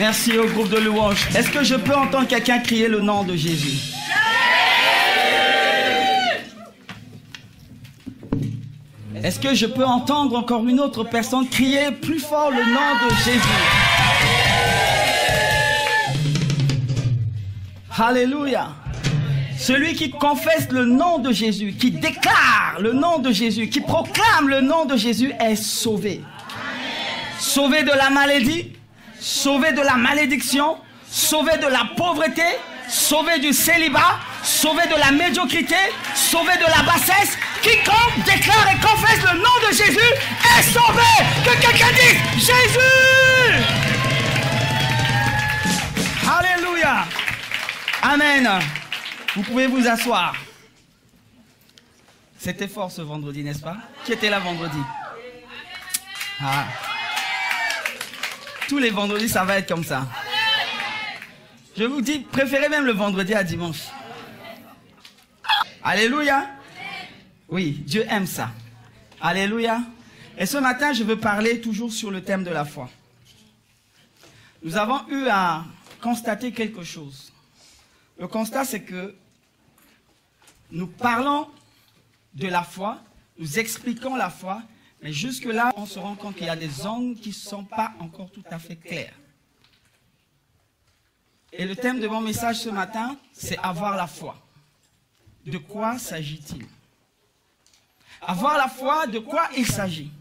Merci au groupe de louanges. Est-ce que je peux entendre quelqu'un crier le nom de Jésus? Est-ce que je peux entendre encore une autre personne crier plus fort le nom de Jésus? Alléluia. Celui qui confesse le nom de Jésus, qui déclare le nom de Jésus, qui proclame le nom de Jésus est sauvé. Sauvé de la maladie, sauvé de la malédiction, sauvé de la pauvreté, sauvé du célibat, sauvé de la médiocrité, sauvé de la bassesse. Quiconque déclare et confesse le nom de Jésus est sauvé. Que quelqu'un dise Jésus. Alléluia. Amen. Vous pouvez vous asseoir. C'était fort ce vendredi, n'est-ce pas? Qui était là vendredi? Ah. Tous les vendredis, ça va être comme ça. Je vous dis, préférez même le vendredi à dimanche. Alléluia. Oui, Dieu aime ça. Alléluia. Et ce matin, je veux parler toujours sur le thème de la foi. Nous avons eu à constater quelque chose. Le constat, c'est que nous parlons de la foi, nous expliquons la foi, mais jusque-là, on se rend compte qu'il y a des angles qui ne sont pas encore tout à fait clairs. Et le thème de mon message ce matin, c'est avoir la foi. De quoi s'agit-il? Avoir la foi, de quoi il s'agit?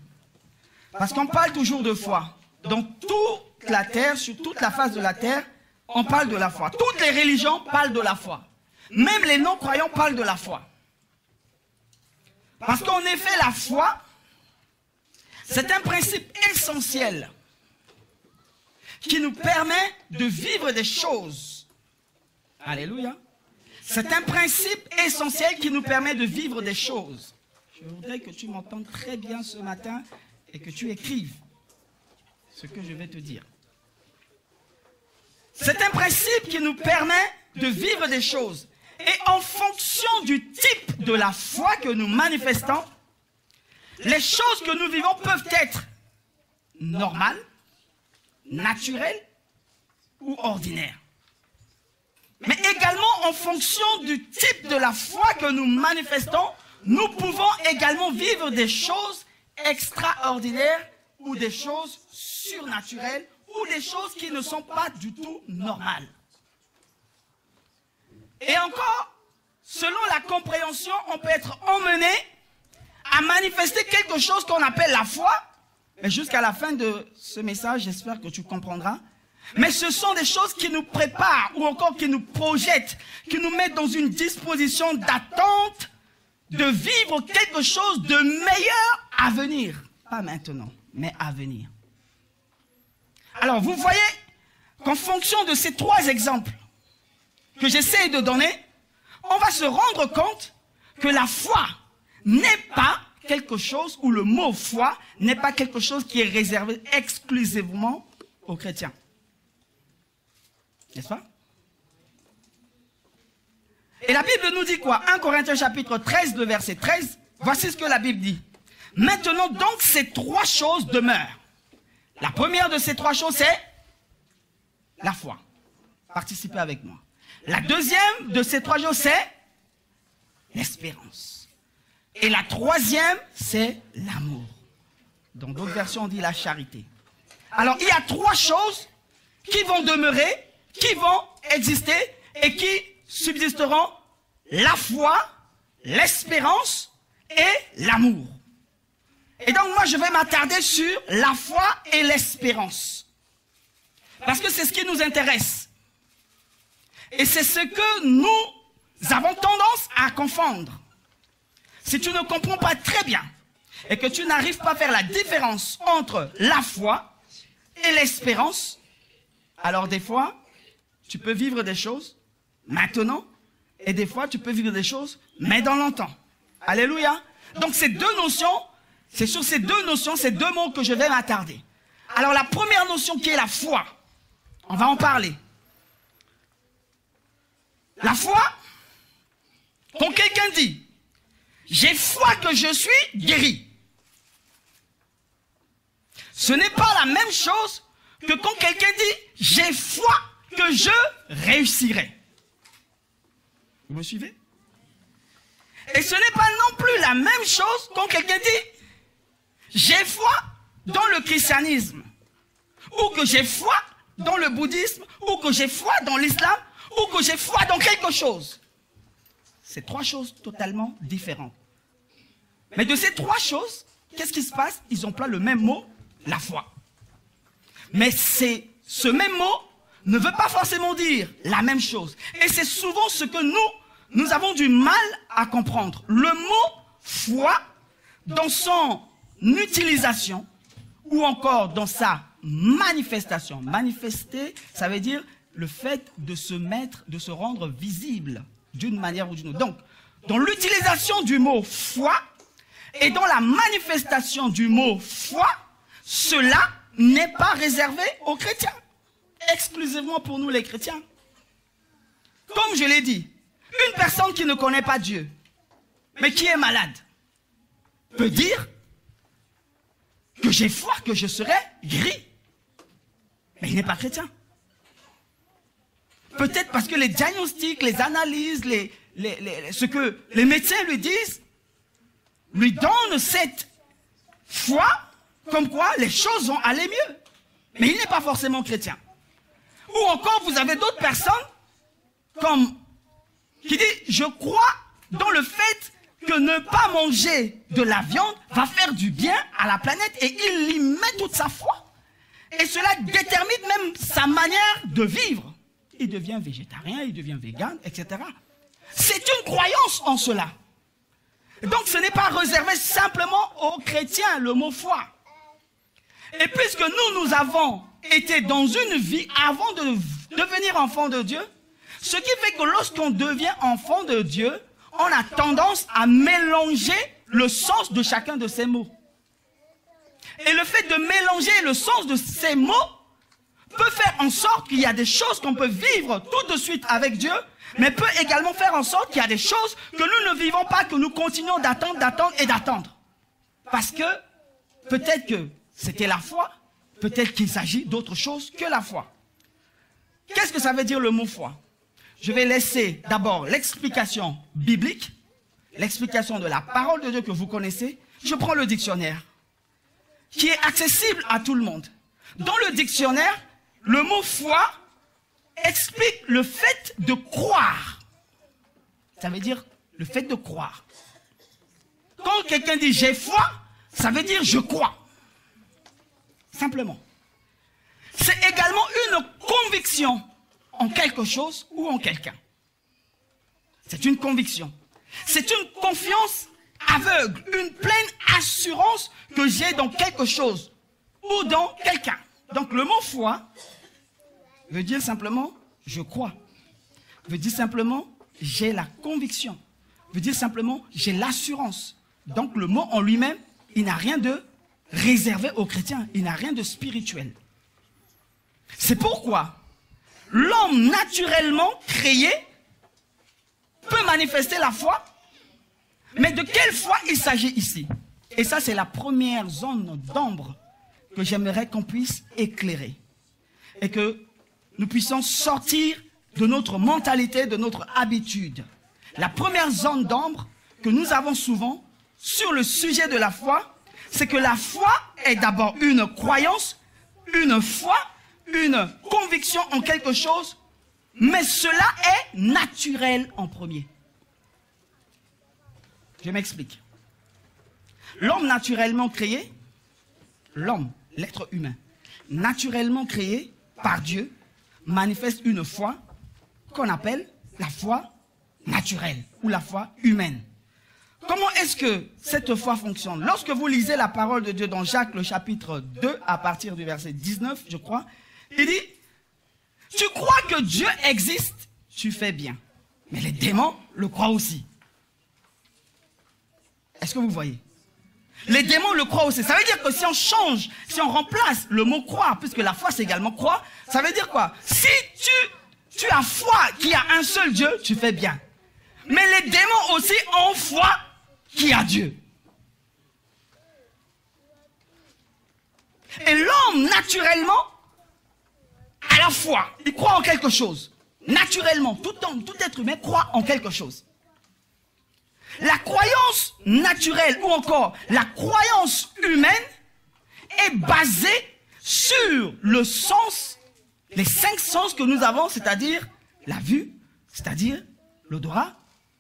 Parce qu'on parle toujours de foi. Dans toute la terre, sur toute la face de la terre, on parle de la foi. Toutes les religions parlent de la foi. Même les non-croyants parlent de la foi. Parce qu'en effet, la foi, c'est un principe essentiel qui nous permet de vivre des choses. Alléluia. C'est un principe essentiel qui nous permet de vivre des choses. Je voudrais que tu m'entendes très bien ce matin et que tu écrives ce que je vais te dire. C'est un principe qui nous permet de vivre des choses. Et en fonction du type de la foi que nous manifestons, les choses que nous vivons peuvent être normales, naturelles ou ordinaires. Mais également en fonction du type de la foi que nous manifestons, nous pouvons également vivre des choses extraordinaires ou des choses surnaturelles ou des choses qui ne sont pas du tout normales. Et encore, selon la compréhension, on peut être emmené à manifester quelque chose qu'on appelle la foi. Et jusqu'à la fin de ce message, j'espère que tu comprendras. Mais ce sont des choses qui nous préparent ou encore qui nous projettent, qui nous mettent dans une disposition d'attente de vivre quelque chose de meilleur à venir. Pas maintenant, mais à venir. Alors, vous voyez qu'en fonction de ces trois exemples que j'essaie de donner, on va se rendre compte que la foi n'est pas quelque chose, ou le mot foi n'est pas quelque chose qui est réservé exclusivement aux chrétiens. N'est-ce pas? Et la Bible nous dit quoi? 1 Corinthiens chapitre 13, le verset 13. Voici ce que la Bible dit. Maintenant donc ces trois choses demeurent. La première de ces trois choses c'est la foi. Participez avec moi. La deuxième de ces trois choses c'est l'espérance. Et la troisième c'est l'amour. Dans d'autres versions on dit la charité. Alors il y a trois choses qui vont demeurer, qui vont exister et qui subsisteront: la foi, l'espérance et l'amour. Et donc moi je vais m'attarder sur la foi et l'espérance. Parce que c'est ce qui nous intéresse. Et c'est ce que nous avons tendance à confondre. Si tu ne comprends pas très bien et que tu n'arrives pas à faire la différence entre la foi et l'espérance, alors des fois, tu peux vivre des choses maintenant et des fois, tu peux vivre des choses mais dans longtemps. Alléluia. Donc ces deux notions, c'est sur ces deux notions, ces deux mots que je vais m'attarder. Alors la première notion qui est la foi, on va en parler. La foi, quand quelqu'un dit « j'ai foi que je suis guéri », ce n'est pas la même chose que quand quelqu'un dit « j'ai foi que je réussirai ». Vous me suivez? Et ce n'est pas non plus la même chose quand quelqu'un dit « j'ai foi dans le christianisme » ou que j'ai foi dans le bouddhisme ou que j'ai foi dans l'islam ou que j'ai foi dans quelque chose. C'est trois choses totalement différentes. Mais de ces trois choses, qu'est-ce qui se passe? Ils emploient le même mot, la foi. Mais ce même mot ne veut pas forcément dire la même chose. Et c'est souvent ce que nous avons du mal à comprendre. Le mot foi, dans son utilisation, ou encore dans sa manifestation. Manifester, ça veut dire le fait de se rendre visible d'une manière ou d'une autre. Donc, dans l'utilisation du mot foi, et dans la manifestation du mot foi, cela n'est pas réservé aux chrétiens, exclusivement pour nous les chrétiens. Comme je l'ai dit, une personne qui ne connaît pas Dieu, mais qui est malade, peut dire que j'ai foi que je serai guéri. Mais il n'est pas chrétien. Peut-être parce que les diagnostics, les analyses, ce que les médecins lui disent, lui donne cette foi comme quoi les choses vont aller mieux. Mais il n'est pas forcément chrétien. Ou encore, vous avez d'autres personnes qui disent, je crois dans le fait que ne pas manger de la viande va faire du bien à la planète et il y met toute sa foi. Et cela détermine même sa manière de vivre. Il devient végétarien, il devient vegan, etc. C'est une croyance en cela. Donc ce n'est pas réservé simplement aux chrétiens, le mot foi. Et puisque nous avons été dans une vie avant de devenir enfant de Dieu, ce qui fait que lorsqu'on devient enfant de Dieu, on a tendance à mélanger le sens de chacun de ces mots. Et le fait de mélanger le sens de ces mots peut faire en sorte qu'il y a des choses qu'on peut vivre tout de suite avec Dieu, mais peut également faire en sorte qu'il y a des choses que nous ne vivons pas, que nous continuons d'attendre et d'attendre. Parce que peut-être que c'était la foi, peut-être qu'il s'agit d'autre chose que la foi. Qu'est-ce que ça veut dire le mot foi? Je vais laisser d'abord l'explication biblique, l'explication de la parole de Dieu que vous connaissez. Je prends le dictionnaire, qui est accessible à tout le monde. Dans le dictionnaire, le mot foi explique le fait de croire. Ça veut dire le fait de croire. Quand quelqu'un dit j'ai foi, ça veut dire je crois. Simplement. C'est également une conviction en quelque chose ou en quelqu'un. C'est une conviction. C'est une confiance aveugle, une pleine assurance que j'ai dans quelque chose ou dans quelqu'un. Donc le mot foi veut dire simplement je crois. Veut dire simplement j'ai la conviction. Veut dire simplement j'ai l'assurance. Donc le mot en lui-même, il n'a rien de réservé aux chrétiens. Il n'a rien de spirituel. C'est pourquoi l'homme naturellement créé peut manifester la foi. Mais de quelle foi il s'agit ici? Et ça, c'est la première zone d'ombre que j'aimerais qu'on puisse éclairer. Et que nous puissions sortir de notre mentalité, de notre habitude. La première zone d'ombre que nous avons souvent sur le sujet de la foi, c'est que la foi est d'abord une croyance, une foi, une conviction en quelque chose, mais cela est naturel en premier. Je m'explique. L'homme naturellement créé, l'homme, l'être humain, naturellement créé par Dieu, manifeste une foi qu'on appelle la foi naturelle ou la foi humaine. Comment est-ce que cette foi fonctionne? Lorsque vous lisez la parole de Dieu dans Jacques, le chapitre 2, à partir du verset 19, je crois, il dit, tu crois que Dieu existe, tu fais bien. Mais les démons le croient aussi. Est-ce que vous voyez? Les démons le croient aussi. Ça veut dire que si on change, si on remplace le mot croire, puisque la foi c'est également croire, ça veut dire quoi? Si tu as foi qu'il y a un seul Dieu, tu fais bien. Mais les démons aussi ont foi qu'il y a Dieu. Et l'homme, naturellement, à la foi. Il croit en quelque chose. Naturellement, tout homme, tout être humain croit en quelque chose. La croyance naturelle ou encore la croyance humaine est basée sur le sens, les 5 sens que nous avons, c'est-à-dire la vue, c'est-à-dire l'odorat,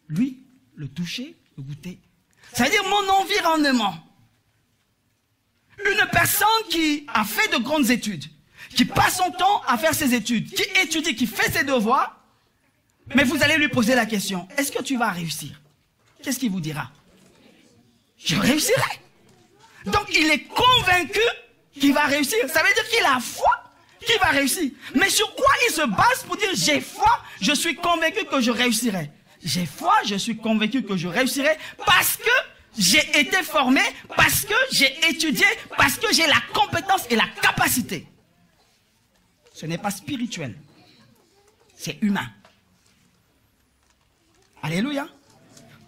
l'ouïe, le toucher, le goûter. C'est-à-dire mon environnement. Une personne qui a fait de grandes études, qui passe son temps à faire ses études, qui étudie, qui fait ses devoirs, mais vous allez lui poser la question, est-ce que tu vas réussir? Qu'est-ce qu'il vous dira? Je réussirai. Donc il est convaincu qu'il va réussir. Ça veut dire qu'il a foi qu'il va réussir. Mais sur quoi il se base pour dire j'ai foi, je suis convaincu que je réussirai? J'ai foi, je suis convaincu que je réussirai parce que j'ai été formé, parce que j'ai étudié, parce que j'ai la compétence et la capacité. Ce n'est pas spirituel. C'est humain. Alléluia.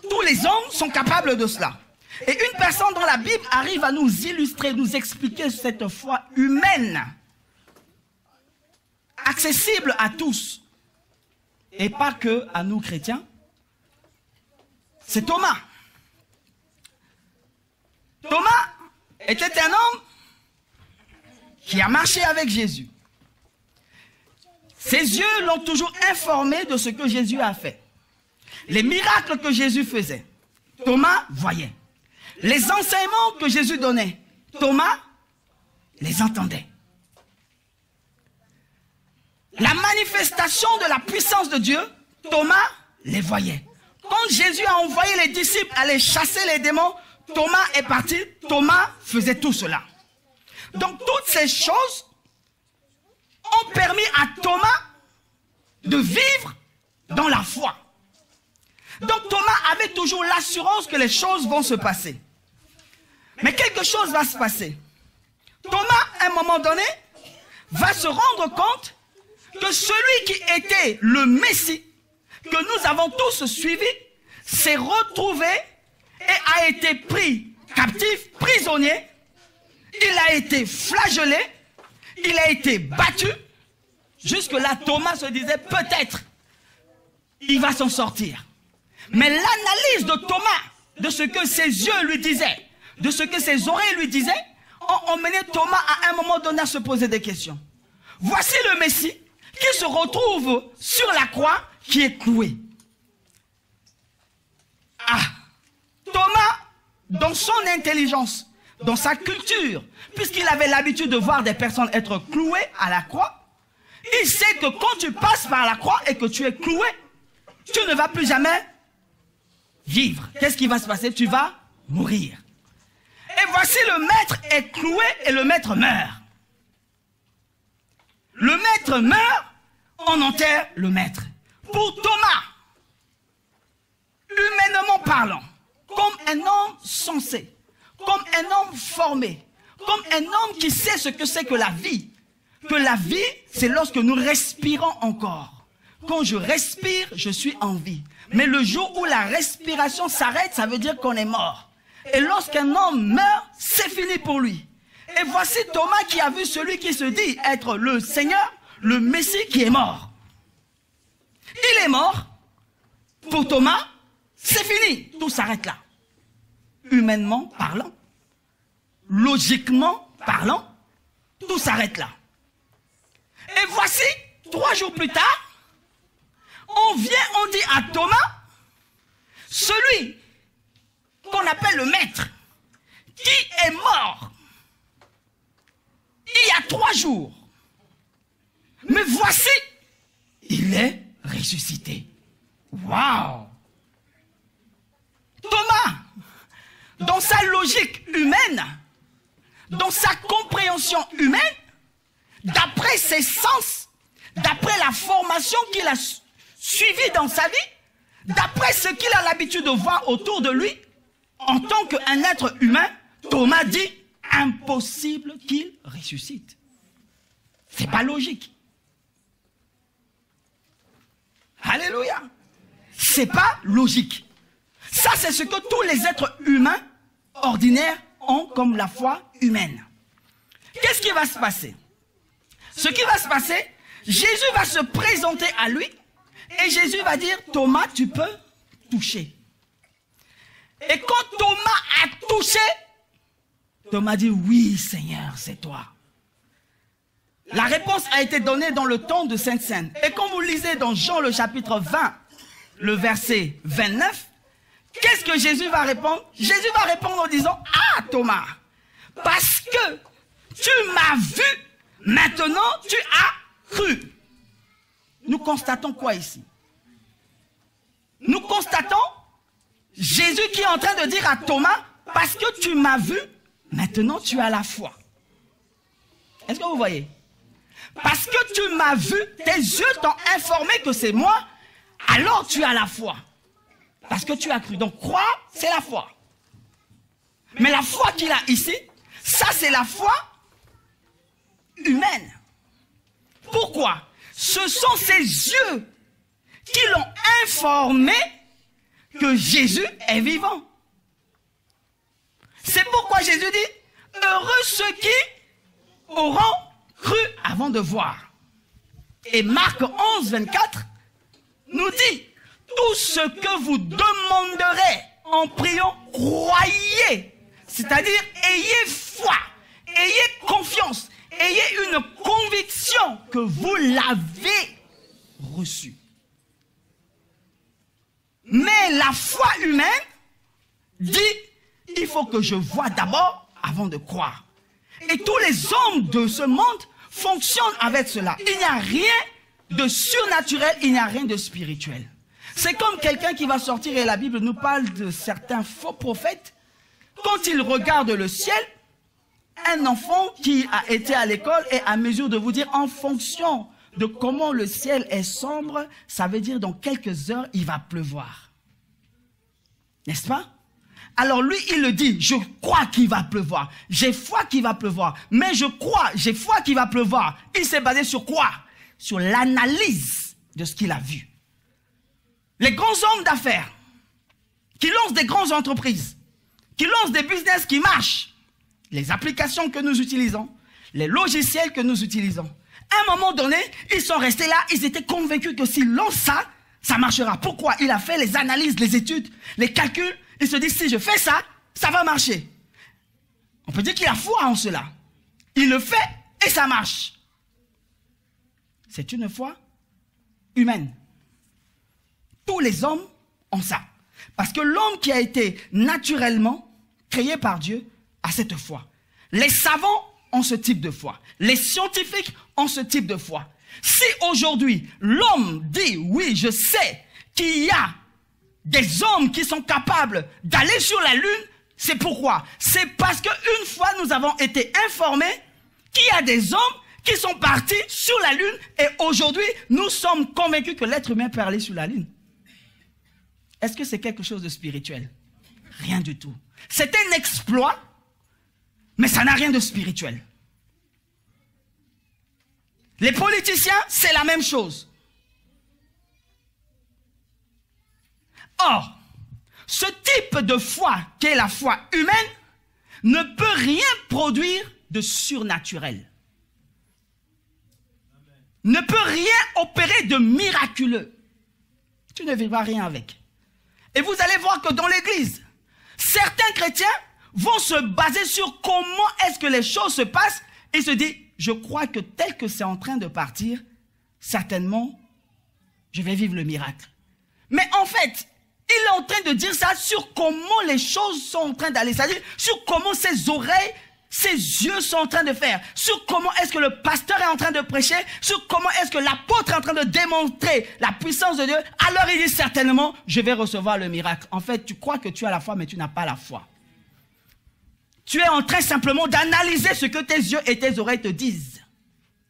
Tous les hommes sont capables de cela. Et une personne dans la Bible arrive à nous illustrer, nous expliquer cette foi humaine, accessible à tous, et pas que à nous chrétiens. C'est Thomas. Thomas était un homme qui a marché avec Jésus. Ses yeux l'ont toujours informé de ce que Jésus a fait. Les miracles que Jésus faisait, Thomas voyait. Les enseignements que Jésus donnait, Thomas les entendait. La manifestation de la puissance de Dieu, Thomas les voyait. Quand Jésus a envoyé les disciples aller chasser les démons, Thomas est parti, Thomas faisait tout cela. Donc toutes ces choses ont permis à Thomas de vivre dans la foi. Donc Thomas avait toujours l'assurance que les choses vont se passer. Mais quelque chose va se passer. Thomas, à un moment donné, va se rendre compte que celui qui était le Messie, que nous avons tous suivi, s'est retrouvé et a été pris captif, prisonnier. Il a été flagellé, il a été battu. Jusque-là, Thomas se disait peut-être il va s'en sortir. Mais l'analyse de Thomas, de ce que ses yeux lui disaient, de ce que ses oreilles lui disaient, ont emmené Thomas à un moment donné à se poser des questions. Voici le Messie qui se retrouve sur la croix, qui est cloué. Ah, Thomas, dans son intelligence, dans sa culture, puisqu'il avait l'habitude de voir des personnes être clouées à la croix, il sait que quand tu passes par la croix et que tu es cloué, tu ne vas plus jamais vivre. Qu'est-ce qui va se passer? Tu vas mourir. Et voici le maître est cloué et le maître meurt. Le maître meurt, on enterre le maître. Pour Thomas, humainement parlant, comme un homme sensé, comme un homme formé, comme un homme qui sait ce que c'est que la vie. Que la vie, c'est lorsque nous respirons encore. Quand je respire, je suis en vie. Mais le jour où la respiration s'arrête, ça veut dire qu'on est mort. Et lorsqu'un homme meurt, c'est fini pour lui. Et voici Thomas qui a vu celui qui se dit être le Seigneur, le Messie qui est mort. Il est mort. Pour Thomas, c'est fini. Tout s'arrête là. Humainement parlant, logiquement parlant, tout s'arrête là. Et voici, 3 jours plus tard, on dit à Thomas, celui qu'on appelle le maître, qui est mort il y a 3 jours. Mais voici, il est ressuscité. Waouh! Thomas, dans sa logique humaine, dans sa compréhension humaine, d'après ses sens, d'après la formation qu'il a suivie dans sa vie, d'après ce qu'il a l'habitude de voir autour de lui, en tant qu'un être humain, Thomas dit, impossible qu'il ressuscite. C'est pas logique. Alléluia. C'est pas logique. Ça, c'est ce que tous les êtres humains ordinaires ont comme la foi humaine. Qu'est-ce qui va se passer? Ce qui va se passer, Jésus va se présenter à lui et Jésus va dire, Thomas, tu peux toucher. Et quand Thomas a touché, Thomas dit, oui Seigneur, c'est toi. La réponse a été donnée dans le temps de Sainte Seine. Et quand vous lisez dans Jean le chapitre 20, le verset 29, qu'est-ce que Jésus va répondre? Jésus va répondre en disant, ah Thomas, parce que tu m'as vu, maintenant tu as cru. Nous constatons quoi ici? Nous constatons Jésus qui est en train de dire à Thomas, parce que tu m'as vu, maintenant tu as la foi. Est-ce que vous voyez? Parce que tu m'as vu, tes yeux t'ont informé que c'est moi, alors tu as la foi. Parce que tu as cru. Donc croire, c'est la foi. Mais la foi qu'il a ici, ça c'est la foi humaine. Pourquoi? Ce sont ses yeux qui l'ont informé que Jésus est vivant. C'est pourquoi Jésus dit, heureux ceux qui auront cru avant de voir. Et Marc 11, 24 nous dit, tout ce que vous demanderez en priant, croyez. C'est-à-dire, ayez foi, ayez confiance, ayez une conviction que vous l'avez reçu. Mais la foi humaine dit, il faut que je voie d'abord avant de croire. Et tous les hommes de ce monde fonctionnent avec cela. Il n'y a rien de surnaturel, il n'y a rien de spirituel. C'est comme quelqu'un qui va sortir, et la Bible nous parle de certains faux prophètes. Quand ils regardent le ciel, un enfant qui a été à l'école est à mesure de vous dire en fonction de comment le ciel est sombre, ça veut dire dans quelques heures, il va pleuvoir. N'est-ce pas? Alors lui, il le dit, je crois qu'il va pleuvoir. J'ai foi qu'il va pleuvoir. Mais je crois, j'ai foi qu'il va pleuvoir. Il s'est basé sur quoi? Sur l'analyse de ce qu'il a vu. Les grands hommes d'affaires qui lancent des grandes entreprises, qui lancent des business qui marchent, les applications que nous utilisons, les logiciels que nous utilisons, à un moment donné, ils sont restés là, ils étaient convaincus que s'ils lancent ça, ça marchera. Pourquoi? Il a fait les analyses, les études, les calculs. Il se dit, si je fais ça, ça va marcher. On peut dire qu'il a foi en cela. Il le fait et ça marche. C'est une foi humaine. Tous les hommes ont ça. Parce que l'homme qui a été naturellement créé par Dieu a cette foi. Les savants ont ce type de foi. Les scientifiques ont ce type de foi. Si aujourd'hui, l'homme dit, oui, je sais qu'il y a des hommes qui sont capables d'aller sur la Lune, c'est pourquoi? C'est parce qu'une fois, nous avons été informés qu'il y a des hommes qui sont partis sur la Lune et aujourd'hui, nous sommes convaincus que l'être humain peut aller sur la Lune. Est-ce que c'est quelque chose de spirituel? Rien du tout. C'est un exploit, mais ça n'a rien de spirituel. Les politiciens, c'est la même chose. Or, ce type de foi, qui est la foi humaine, ne peut rien produire de surnaturel. Ne peut rien opérer de miraculeux. Tu ne vivras rien avec. Et vous allez voir que dans l'église, certains chrétiens vont se baser sur comment est-ce que les choses se passent et se disent, je crois que tel que c'est en train de partir, certainement, je vais vivre le miracle. Mais en fait, il est en train de dire ça sur comment les choses sont en train d'aller, c'est-à-dire sur comment ses oreilles, ses yeux sont en train de faire, sur comment est-ce que le pasteur est en train de prêcher, sur comment est-ce que l'apôtre est en train de démontrer la puissance de Dieu. Alors il dit certainement, je vais recevoir le miracle. En fait, tu crois que tu as la foi, mais tu n'as pas la foi. Tu es en train simplement d'analyser ce que tes yeux et tes oreilles te disent.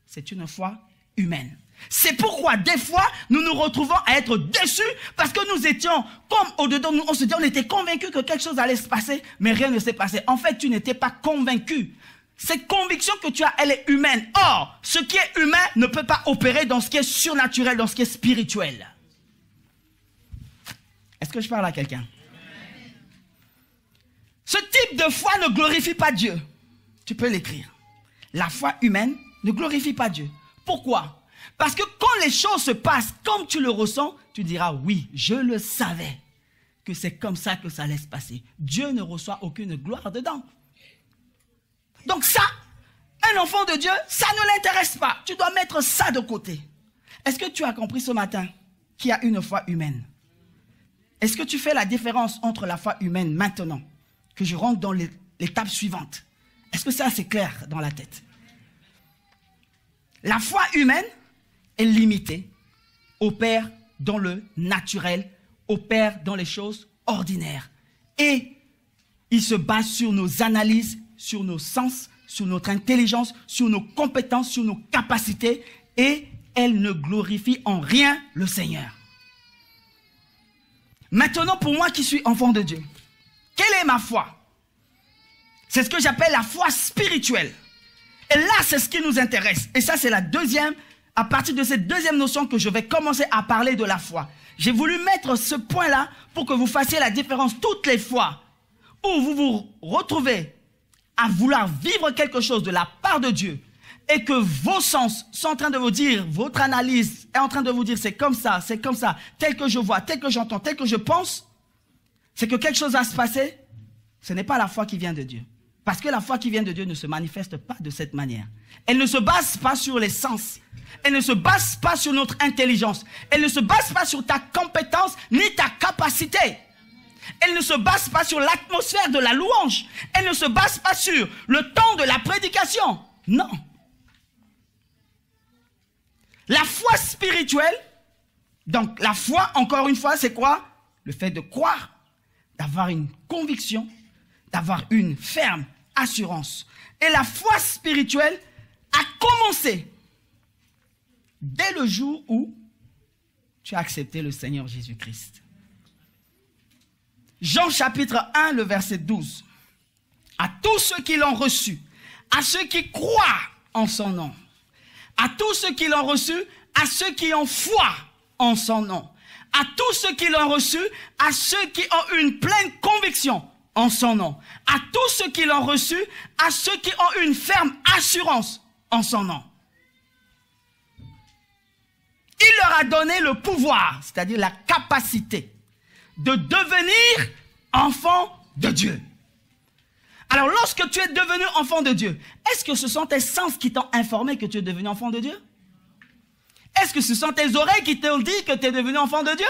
C'est une foi humaine. C'est pourquoi des fois, nous nous retrouvons à être déçus parce que nous étions comme au-dedans, on se dit, on était convaincus que quelque chose allait se passer, mais rien ne s'est passé. En fait, tu n'étais pas convaincu. Cette conviction que tu as, elle est humaine. Or, ce qui est humain ne peut pas opérer dans ce qui est surnaturel, dans ce qui est spirituel. Est-ce que je parle à quelqu'un? Ce type de foi ne glorifie pas Dieu. Tu peux l'écrire. La foi humaine ne glorifie pas Dieu. Pourquoi? Parce que quand les choses se passent comme tu le ressens, tu diras, oui, je le savais que c'est comme ça que ça allait se passer. Dieu ne reçoit aucune gloire dedans. Donc ça, un enfant de Dieu, ça ne l'intéresse pas. Tu dois mettre ça de côté. Est-ce que tu as compris ce matin qu'il y a une foi humaine? Est-ce que tu fais la différence entre la foi humaine maintenant, que je rentre dans l'étape suivante? Est-ce que ça c'est clair dans la tête? La foi humaine est limitée, opère dans le naturel, opère dans les choses ordinaires. Et il se base sur nos analyses, sur nos sens, sur notre intelligence, sur nos compétences, sur nos capacités, et elle ne glorifie en rien le Seigneur. Maintenant, pour moi qui suis enfant de Dieu, quelle est ma foi? C'est ce que j'appelle la foi spirituelle. Et là, c'est ce qui nous intéresse. Et ça, c'est la deuxième, à partir de cette deuxième notion que je vais commencer à parler de la foi. J'ai voulu mettre ce point-là pour que vous fassiez la différence toutes les fois où vous vous retrouvez à vouloir vivre quelque chose de la part de Dieu et que vos sens sont en train de vous dire, votre analyse est en train de vous dire c'est comme ça, tel que je vois, tel que j'entends, tel que je pense, c'est que quelque chose va se passer. Ce n'est pas la foi qui vient de Dieu. Parce que la foi qui vient de Dieu ne se manifeste pas de cette manière. Elle ne se base pas sur les sens. Elle ne se base pas sur notre intelligence. Elle ne se base pas sur ta compétence ni ta capacité. Elle ne se base pas sur l'atmosphère de la louange. Elle ne se base pas sur le temps de la prédication. Non. La foi spirituelle, donc la foi, encore une fois, c'est quoi? Le fait de croire, d'avoir une conviction, d'avoir une ferme assurance. Et la foi spirituelle a commencé dès le jour où tu as accepté le Seigneur Jésus-Christ. Jean chapitre 1, le verset 12. À tous ceux qui l'ont reçu, à ceux qui croient en son nom, à tous ceux qui l'ont reçu, à ceux qui ont foi en son nom, à tous ceux qui l'ont reçu, à ceux qui ont une pleine conviction en son nom, à tous ceux qui l'ont reçu, à ceux qui ont une ferme assurance en son nom. Il leur a donné le pouvoir, c'est-à-dire la capacité de devenir enfant de Dieu. Alors, lorsque tu es devenu enfant de Dieu, est-ce que ce sont tes sens qui t'ont informé que tu es devenu enfant de Dieu? Est-ce que ce sont tes oreilles qui t'ont dit que tu es devenu enfant de Dieu?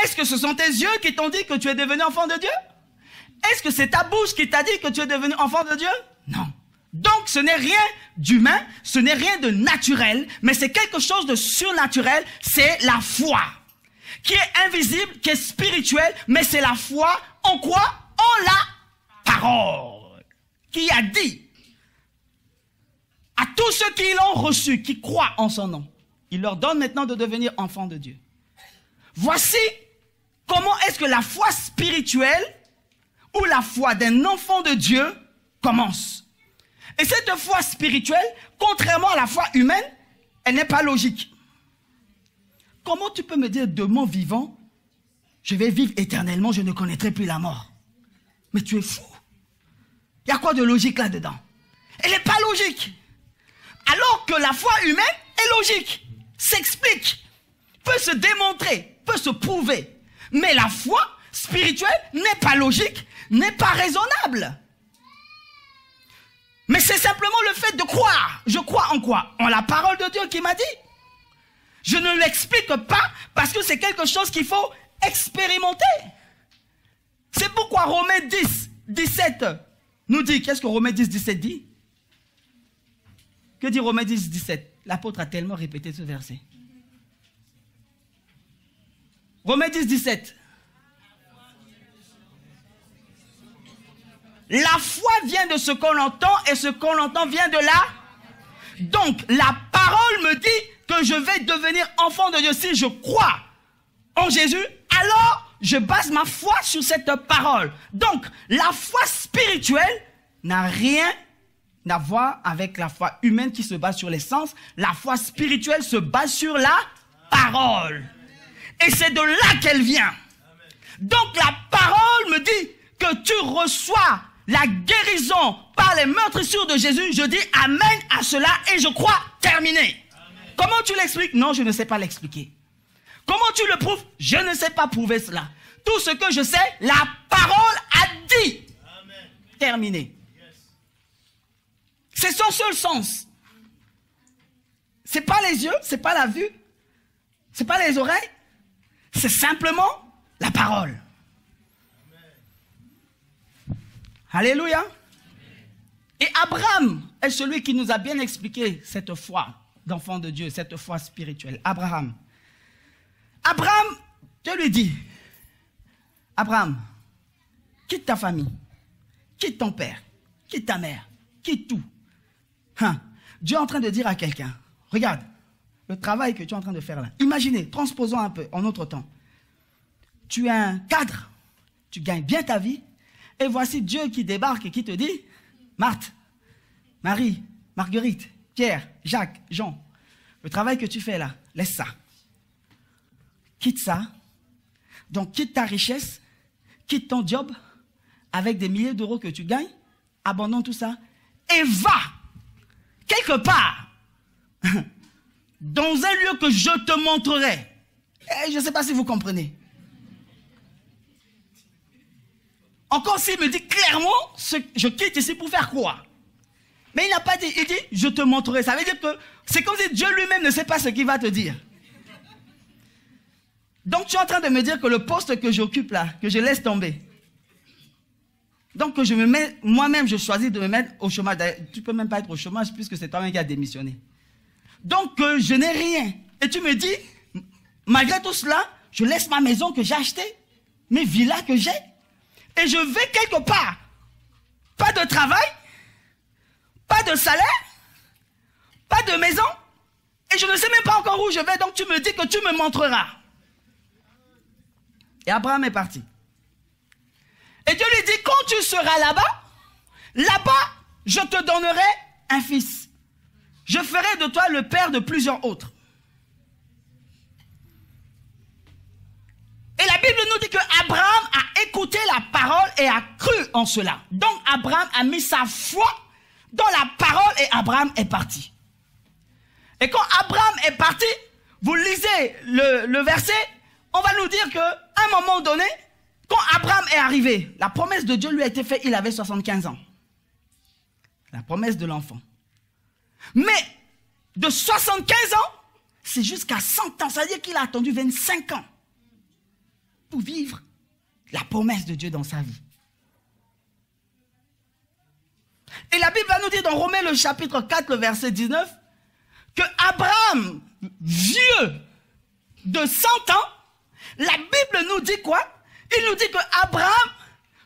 Est-ce que ce sont tes yeux qui t'ont dit que tu es devenu enfant de Dieu? Est-ce que c'est ta bouche qui t'a dit que tu es devenu enfant de Dieu? Non. Donc, ce n'est rien d'humain, ce n'est rien de naturel, mais c'est quelque chose de surnaturel, c'est la foi, qui est invisible, qui est spirituelle, mais c'est la foi en quoi? En la parole, qui a dit à tous ceux qui l'ont reçu, qui croient en son nom, il leur donne maintenant de devenir enfants de Dieu. Voici comment est-ce que la foi spirituelle ou la foi d'un enfant de Dieu commence. Et cette foi spirituelle, contrairement à la foi humaine, elle n'est pas logique. Comment tu peux me dire de mon vivant, je vais vivre éternellement, je ne connaîtrai plus la mort? Mais tu es fou. Il y a quoi de logique là-dedans? Elle n'est pas logique. Alors que la foi humaine est logique, s'explique, peut se démontrer, peut se prouver. Mais la foi spirituelle n'est pas logique, n'est pas raisonnable. Mais c'est simplement le fait de croire. Je crois en quoi? En la parole de Dieu qui m'a dit. Je ne l'explique pas parce que c'est quelque chose qu'il faut expérimenter. C'est pourquoi Romains 10, 17 nous dit, qu'est-ce que Romains 10, 17 dit? Que dit Romains 10, 17? L'apôtre a tellement répété ce verset. Romains 10, 17. La foi vient de ce qu'on entend et ce qu'on entend vient de là. Donc, la parole me dit que je vais devenir enfant de Dieu. Si je crois en Jésus, alors je base ma foi sur cette parole. Donc, la foi spirituelle n'a rien à voir avec la foi humaine qui se base sur les sens. La foi spirituelle se base sur la parole. Et c'est de là qu'elle vient. Donc, la parole me dit que tu reçois la guérison par les meurtrissures de Jésus. Je dis amen à cela et je crois terminé. Comment tu l'expliques? Non, je ne sais pas l'expliquer. Comment tu le prouves? Je ne sais pas prouver cela. Tout ce que je sais, la parole a dit. Amen. Terminé. C'est son seul sens. C'est pas les yeux, c'est pas la vue, c'est pas les oreilles, c'est simplement la parole. Amen. Alléluia. Et Abraham est celui qui nous a bien expliqué cette foi d'enfant de Dieu, cette foi spirituelle. Abraham, Dieu lui dit, Abraham, quitte ta famille, quitte ton père, quitte ta mère, quitte tout. Dieu est en train de dire à quelqu'un, regarde, le travail que tu es en train de faire là. Imaginez, transposons un peu en notre temps. Tu es un cadre, tu gagnes bien ta vie, et voici Dieu qui débarque et qui te dit, Marthe, Marie, Marguerite, Pierre, Jacques, Jean, le travail que tu fais là, laisse ça. Quitte ça. Donc quitte ta richesse, quitte ton job, avec des milliers d'euros que tu gagnes, abandonne tout ça, et va, quelque part, dans un lieu que je te montrerai. Et je ne sais pas si vous comprenez. Encore s'il me dit clairement, je quitte ici pour faire quoi? Mais il n'a pas dit, il dit, je te montrerai. Ça veut dire que c'est comme si Dieu lui-même ne sait pas ce qu'il va te dire. Donc tu es en train de me dire que le poste que j'occupe là, que je laisse tomber. Donc que je me mets, moi-même je choisis de me mettre au chômage. Tu ne peux même pas être au chômage puisque c'est toi-même qui as démissionné. Donc je n'ai rien. Et tu me dis, malgré tout cela, je laisse ma maison que j'ai achetée, mes villas que j'ai, et je vais quelque part. Pas de travail, pas de salaire, pas de maison, et je ne sais même pas encore où je vais, donc tu me dis que tu me montreras. Et Abraham est parti. Et Dieu lui dit, quand tu seras là-bas, je te donnerai un fils. Je ferai de toi le père de plusieurs autres. Et la Bible nous dit que Abraham a écouté la parole et a cru en cela. Donc Abraham a mis sa foi dans la parole et Abraham est parti. Et quand Abraham est parti, vous lisez le verset, on va nous dire qu'à un moment donné, quand Abraham est arrivé, la promesse de Dieu lui a été faite, il avait 75 ans. La promesse de l'enfant. Mais de 75 ans, c'est jusqu'à 100 ans. Ça veut dire qu'il a attendu 25 ans pour vivre la promesse de Dieu dans sa vie. Et la Bible va nous dire dans Romains le chapitre 4, le verset 19, que Abraham, vieux de 100 ans, la Bible nous dit quoi? Il nous dit que Abraham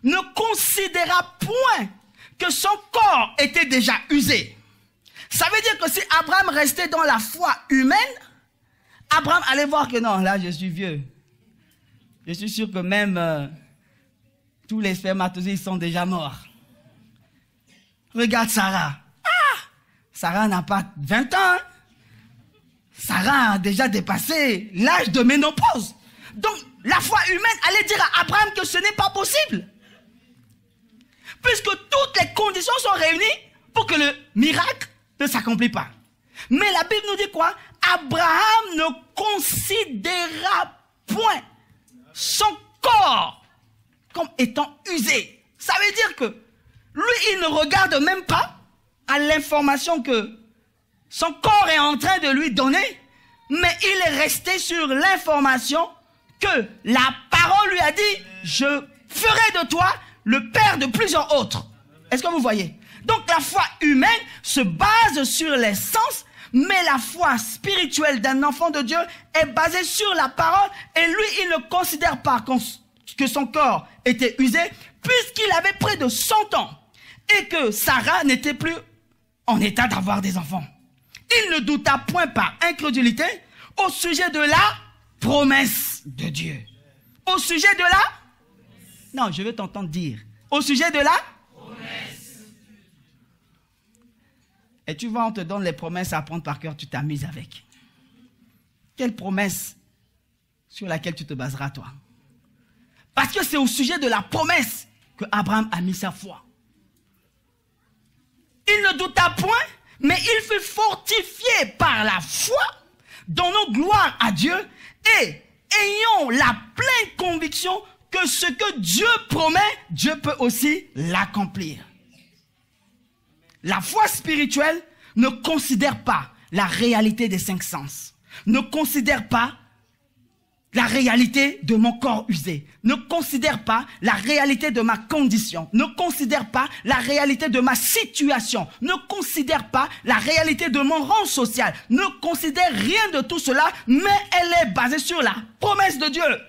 ne considéra point que son corps était déjà usé. Ça veut dire que si Abraham restait dans la foi humaine, Abraham allait voir que non, là je suis vieux. Je suis sûr que même tous les spermatozoïdes sont déjà morts. Regarde Sarah. Ah, Sarah n'a pas 20 ans. Hein? Sarah a déjà dépassé l'âge de ménopause. Donc, la foi humaine allait dire à Abraham que ce n'est pas possible. Puisque toutes les conditions sont réunies pour que le miracle ne s'accomplisse pas. Mais la Bible nous dit quoi? Abraham ne considéra point son corps comme étant usé. Ça veut dire que lui, il ne regarde même pas à l'information que son corps est en train de lui donner, mais il est resté sur l'information que la parole lui a dit, je ferai de toi le père de plusieurs autres. Est-ce que vous voyez? Donc la foi humaine se base sur les sens, mais la foi spirituelle d'un enfant de Dieu est basée sur la parole, et lui, il ne considère pas que son corps était usé, puisqu'il avait près de 100 ans, et que Sarah n'était plus en état d'avoir des enfants. Il ne douta point par incrédulité au sujet de la promesse de Dieu. Au sujet de la... Non, je vais t'entendre dire. Au sujet de la... promesse. Et tu vois, on te donne les promesses à apprendre par cœur, tu t'amuses avec. Quelle promesse sur laquelle tu te baseras, toi? Parce que c'est au sujet de la promesse que Abraham a mis sa foi. Il ne douta point, mais il fut fortifié par la foi Donnons gloire à Dieu et ayons la pleine conviction que ce que Dieu promet, Dieu peut aussi l'accomplir. La foi spirituelle ne considère pas la réalité des 5 sens, ne considère pas la réalité de mon corps usé, ne considère pas la réalité de ma condition, ne considère pas la réalité de ma situation, ne considère pas la réalité de mon rang social, ne considère rien de tout cela, mais elle est basée sur la promesse de Dieu.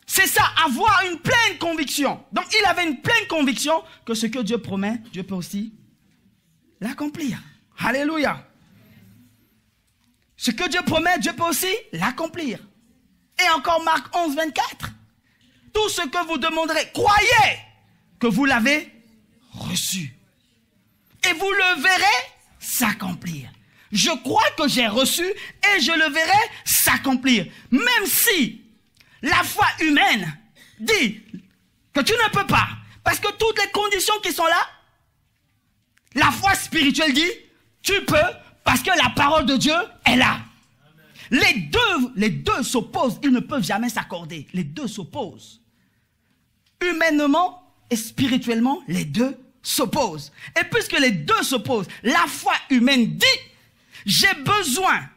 C'est ça, avoir une pleine conviction. Donc il avait une pleine conviction que ce que Dieu promet, Dieu peut aussi l'accomplir. Alléluia. Ce que Dieu promet, Dieu peut aussi l'accomplir. Et encore Marc 11, 24. Tout ce que vous demanderez, croyez que vous l'avez reçu. Et vous le verrez s'accomplir. Je crois que j'ai reçu et je le verrai s'accomplir. Même si la foi humaine dit que tu ne peux pas, parce que toutes les conditions qui sont là, la foi spirituelle dit tu peux parce que la parole de Dieu est là. Les deux s'opposent, ils ne peuvent jamais s'accorder. Les deux s'opposent. Humainement et spirituellement, les deux s'opposent. Et puisque les deux s'opposent, la foi humaine dit j'ai besoin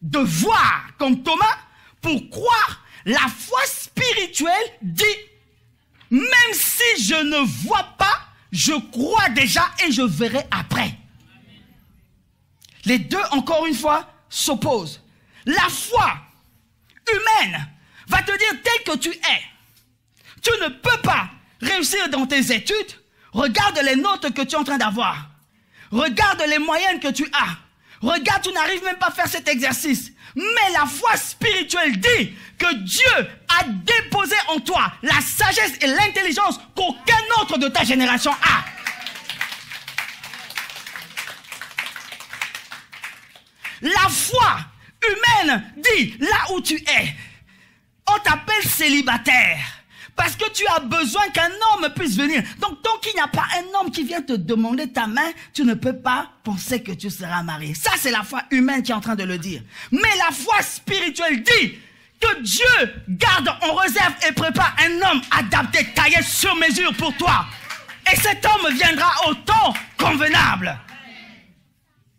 de voir comme Thomas pour croire. La foi spirituelle dit même si je ne vois pas, je crois déjà et je verrai après. Les deux, encore une fois, s'opposent. La foi humaine va te dire tel que tu es. Tu ne peux pas réussir dans tes études. Regarde les notes que tu es en train d'avoir. Regarde les moyennes que tu as. Regarde, tu n'arrives même pas à faire cet exercice. Mais la foi spirituelle dit que Dieu a déposé en toi la sagesse et l'intelligence qu'aucun autre de ta génération a. La foi humaine dit, là où tu es, on t'appelle célibataire. Parce que tu as besoin qu'un homme puisse venir. Donc, tant qu'il n'y a pas un homme qui vient te demander ta main, tu ne peux pas penser que tu seras marié. Ça, c'est la foi humaine qui est en train de le dire. Mais la foi spirituelle dit que Dieu garde en réserve et prépare un homme adapté, taillé sur mesure pour toi. Et cet homme viendra au temps convenable.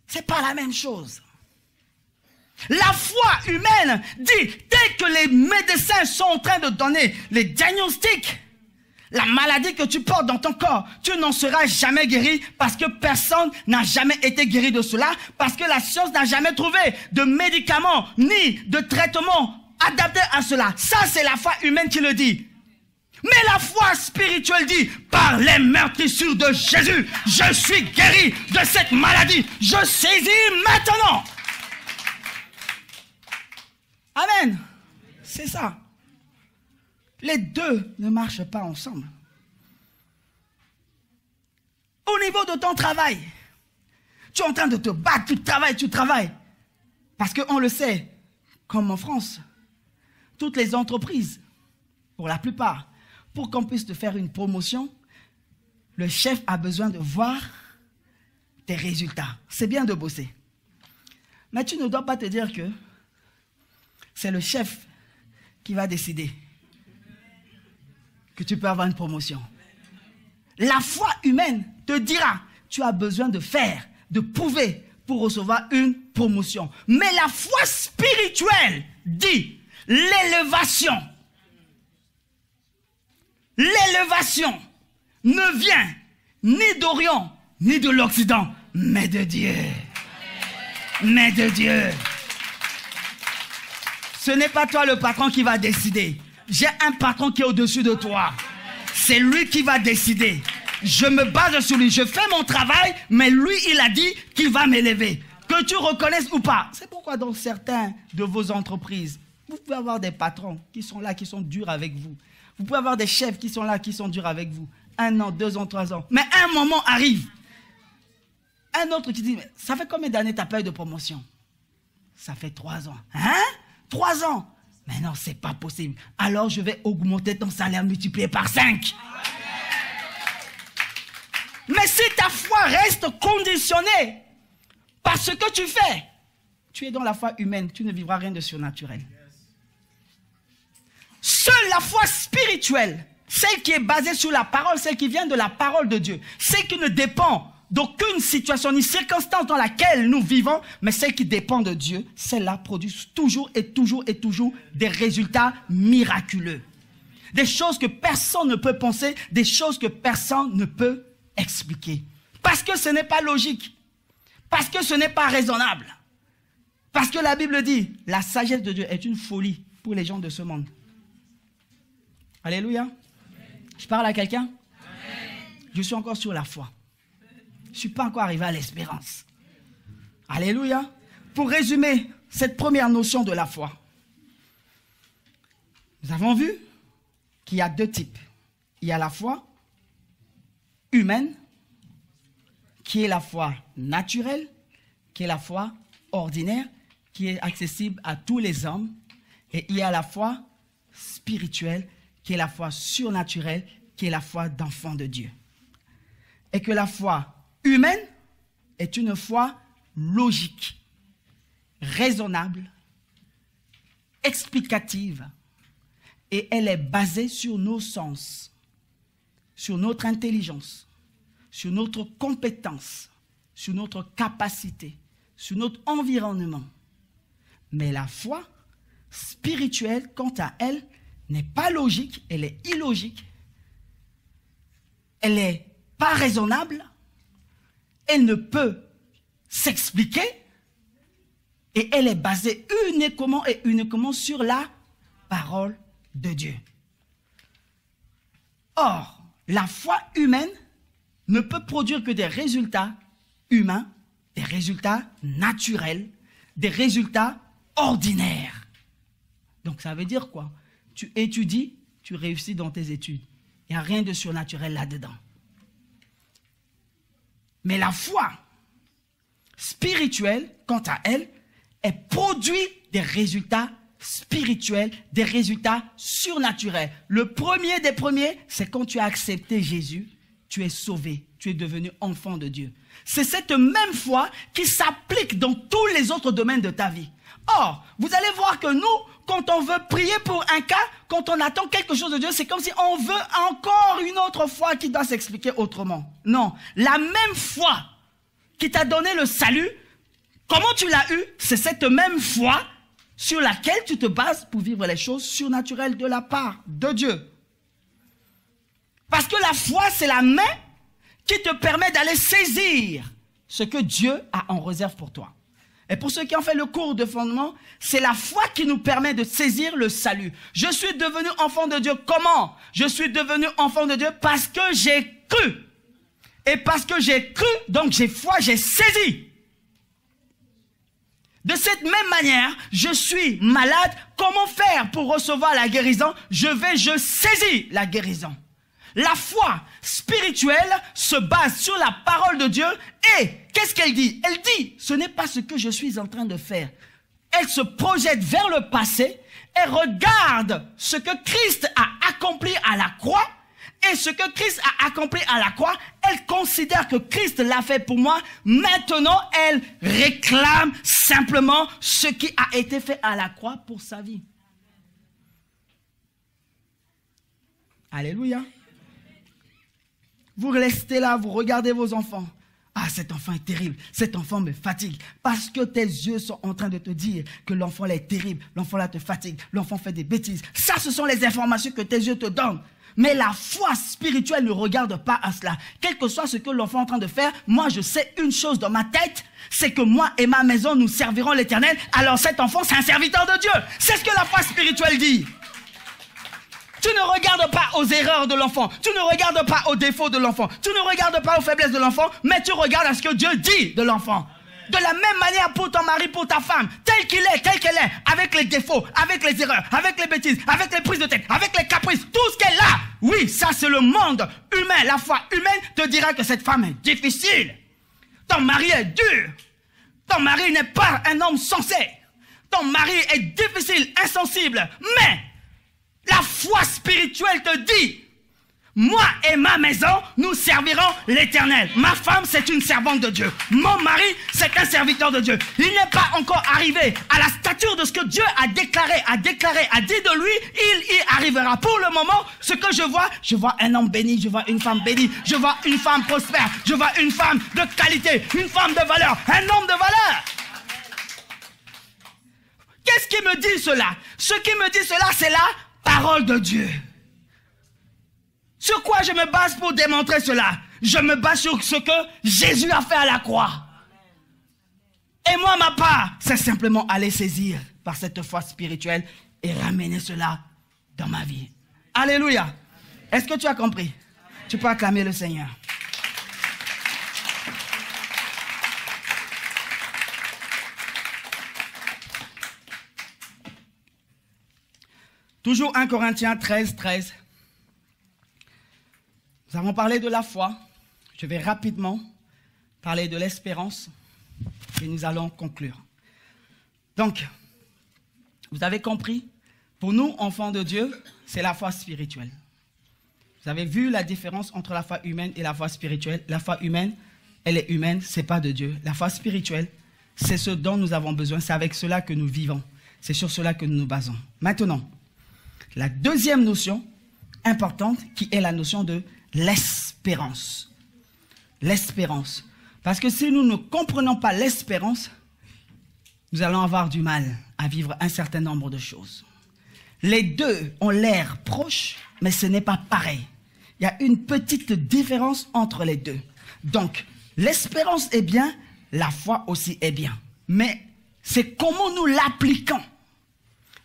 C'est pas la même chose. La foi humaine dit, tel que les médecins sont en train de donner les diagnostics, la maladie que tu portes dans ton corps, tu n'en seras jamais guéri parce que personne n'a jamais été guéri de cela, parce que la science n'a jamais trouvé de médicaments ni de traitement adapté à cela. Ça, c'est la foi humaine qui le dit. Mais la foi spirituelle dit, par les meurtrissures de Jésus, je suis guéri de cette maladie. Je saisis maintenant. Amen. C'est ça. Les deux ne marchent pas ensemble. Au niveau de ton travail, tu es en train de te battre, tu travailles. Parce qu'on le sait, comme en France, toutes les entreprises, pour la plupart, pour qu'on puisse te faire une promotion, le chef a besoin de voir tes résultats. C'est bien de bosser. Mais tu ne dois pas te dire que c'est le chef qui va décider que tu peux avoir une promotion. La foi humaine te dira, tu as besoin de faire, de prouver pour recevoir une promotion. Mais la foi spirituelle dit, l'élévation ne vient ni d'Orient, ni de l'Occident, mais de Dieu. Mais de Dieu. Ce n'est pas toi le patron qui va décider. J'ai un patron qui est au-dessus de toi. C'est lui qui va décider. Je me base sur lui. Je fais mon travail, mais lui, il a dit qu'il va m'élever. Que tu reconnaisses ou pas. C'est pourquoi dans certains de vos entreprises, vous pouvez avoir des patrons qui sont là, qui sont durs avec vous. Vous pouvez avoir des chefs qui sont là, qui sont durs avec vous. 1 an, 2 ans, 3 ans. Mais un moment arrive. Un autre qui dit, ça fait combien d'années tu as pas eu de promotion? Ça fait 3 ans. Hein? 3 ans. Mais non, c'est pas possible. Alors je vais augmenter ton salaire multiplié par 5. Mais si ta foi reste conditionnée par ce que tu fais, tu es dans la foi humaine, tu ne vivras rien de surnaturel. Seule la foi spirituelle, celle qui est basée sur la parole, celle qui vient de la parole de Dieu, celle qui ne dépend d'aucune situation ni circonstance dans laquelle nous vivons, mais celle qui dépend de Dieu, celle-là produit toujours et toujours et toujours des résultats miraculeux. Des choses que personne ne peut penser, des choses que personne ne peut expliquer. Parce que ce n'est pas logique, parce que ce n'est pas raisonnable. Parce que la Bible dit, la sagesse de Dieu est une folie pour les gens de ce monde. Alléluia. Je parle à quelqu'un? Je suis encore sur la foi. Je ne suis pas encore arrivé à l'espérance. Alléluia. Pour résumer cette première notion de la foi, nous avons vu qu'il y a deux types. Il y a la foi humaine, qui est la foi naturelle, qui est la foi ordinaire, qui est accessible à tous les hommes. Et il y a la foi spirituelle, qui est la foi surnaturelle, qui est la foi d'enfant de Dieu. Et que la foi humaine est une foi logique, raisonnable, explicative, et elle est basée sur nos sens, sur notre intelligence, sur notre compétence, sur notre capacité, sur notre environnement. Mais la foi spirituelle, quant à elle, n'est pas logique, elle est illogique, elle n'est pas raisonnable, elle ne peut s'expliquer, et elle est basée uniquement sur la parole de Dieu. Or, la foi humaine ne peut produire que des résultats humains, des résultats naturels, des résultats ordinaires. Donc ça veut dire quoi? Tu étudies, tu réussis dans tes études. Il n'y a rien de surnaturel là-dedans. Mais la foi spirituelle, quant à elle, elle produit des résultats spirituels, des résultats surnaturels. Le premier des premiers, c'est quand tu as accepté Jésus, tu es sauvé, tu es devenu enfant de Dieu. C'est cette même foi qui s'applique dans tous les autres domaines de ta vie. Or, vous allez voir que nous, quand on veut prier pour un cas, quand on attend quelque chose de Dieu, c'est comme si on veut encore une autre foi qui doit s'expliquer autrement. Non, la même foi qui t'a donné le salut, comment tu l'as eu? C'est cette même foi sur laquelle tu te bases pour vivre les choses surnaturelles de la part de Dieu. Parce que la foi, c'est la main qui te permet d'aller saisir ce que Dieu a en réserve pour toi. Et pour ceux qui ont fait le cours de fondement, c'est la foi qui nous permet de saisir le salut. Je suis devenu enfant de Dieu. Comment? Je suis devenu enfant de Dieu parce que j'ai cru. Et parce que j'ai cru, donc j'ai foi, j'ai saisi. De cette même manière, je suis malade. Comment faire pour recevoir la guérison? Je saisis la guérison. La foi spirituelle se base sur la parole de Dieu et qu'est-ce qu'elle dit? Elle dit, ce n'est pas ce que je suis en train de faire. Elle se projette vers le passé, elle regarde ce que Christ a accompli à la croix et ce que Christ a accompli à la croix, elle considère que Christ l'a fait pour moi. Maintenant, elle réclame simplement ce qui a été fait à la croix pour sa vie. Alléluia. Vous restez là, vous regardez vos enfants. Ah, cet enfant est terrible, cet enfant me fatigue. Parce que tes yeux sont en train de te dire que l'enfant là est terrible, l'enfant là te fatigue, l'enfant fait des bêtises. Ça, ce sont les informations que tes yeux te donnent. Mais la foi spirituelle ne regarde pas à cela. Quel que soit ce que l'enfant est en train de faire, moi je sais une chose dans ma tête, c'est que moi et ma maison, nous servirons l'Éternel. Alors cet enfant, c'est un serviteur de Dieu. C'est ce que la foi spirituelle dit. Tu ne regardes pas aux erreurs de l'enfant. Tu ne regardes pas aux défauts de l'enfant. Tu ne regardes pas aux faiblesses de l'enfant, mais tu regardes à ce que Dieu dit de l'enfant. De la même manière pour ton mari, pour ta femme, tel qu'il est, telle qu'elle est, avec les défauts, avec les erreurs, avec les bêtises, avec les prises de tête, avec les caprices, tout ce qu'elle a. Oui, ça c'est le monde humain. La foi humaine te dira que cette femme est difficile. Ton mari est dur. Ton mari n'est pas un homme sensé. Ton mari est difficile, insensible. Mais la foi spirituelle te dit, Moi et ma maison, nous servirons l'Éternel. Ma femme, c'est une servante de Dieu. Mon mari, c'est un serviteur de Dieu. Il n'est pas encore arrivé à la stature de ce que Dieu a déclaré, a dit de lui, il y arrivera. Pour le moment, ce que je vois un homme béni, je vois une femme bénie, je vois une femme prospère, je vois une femme de qualité, une femme de valeur, un homme de valeur. Qu'est-ce qui me dit cela? Ce qui me dit cela, c'est la parole de Dieu. Sur quoi je me base pour démontrer cela? Je me base sur ce que Jésus a fait à la croix. Et moi, ma part, c'est simplement aller saisir par cette foi spirituelle et ramener cela dans ma vie. Alléluia. Est-ce que tu as compris? Tu peux acclamer le Seigneur. Toujours 1 Corinthiens 13, 13. Nous avons parlé de la foi. Je vais rapidement parler de l'espérance et nous allons conclure. Donc, vous avez compris, pour nous, enfants de Dieu, c'est la foi spirituelle. Vous avez vu la différence entre la foi humaine et la foi spirituelle. La foi humaine, elle est humaine, ce n'est pas de Dieu. La foi spirituelle, c'est ce dont nous avons besoin, c'est avec cela que nous vivons. C'est sur cela que nous nous basons. Maintenant, la deuxième notion importante qui est la notion de l'espérance. L'espérance. Parce que si nous ne comprenons pas l'espérance, nous allons avoir du mal à vivre un certain nombre de choses. Les deux ont l'air proches, mais ce n'est pas pareil. Il y a une petite différence entre les deux. Donc, l'espérance est bien, la foi aussi est bien. Mais c'est comment nous l'appliquons.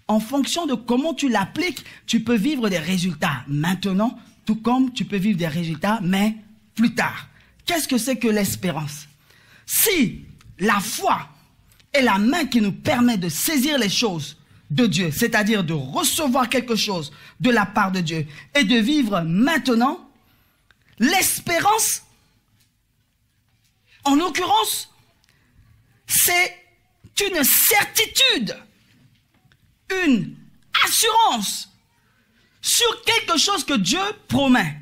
En fonction de comment tu l'appliques, tu peux vivre des résultats maintenant, tout comme tu peux vivre des résultats, mais plus tard. Qu'est-ce que c'est que l'espérance? Si la foi est la main qui nous permet de saisir les choses de Dieu, c'est-à-dire de recevoir quelque chose de la part de Dieu et de vivre maintenant, l'espérance, en l'occurrence, c'est une certitude, une assurance sur quelque chose que Dieu promet.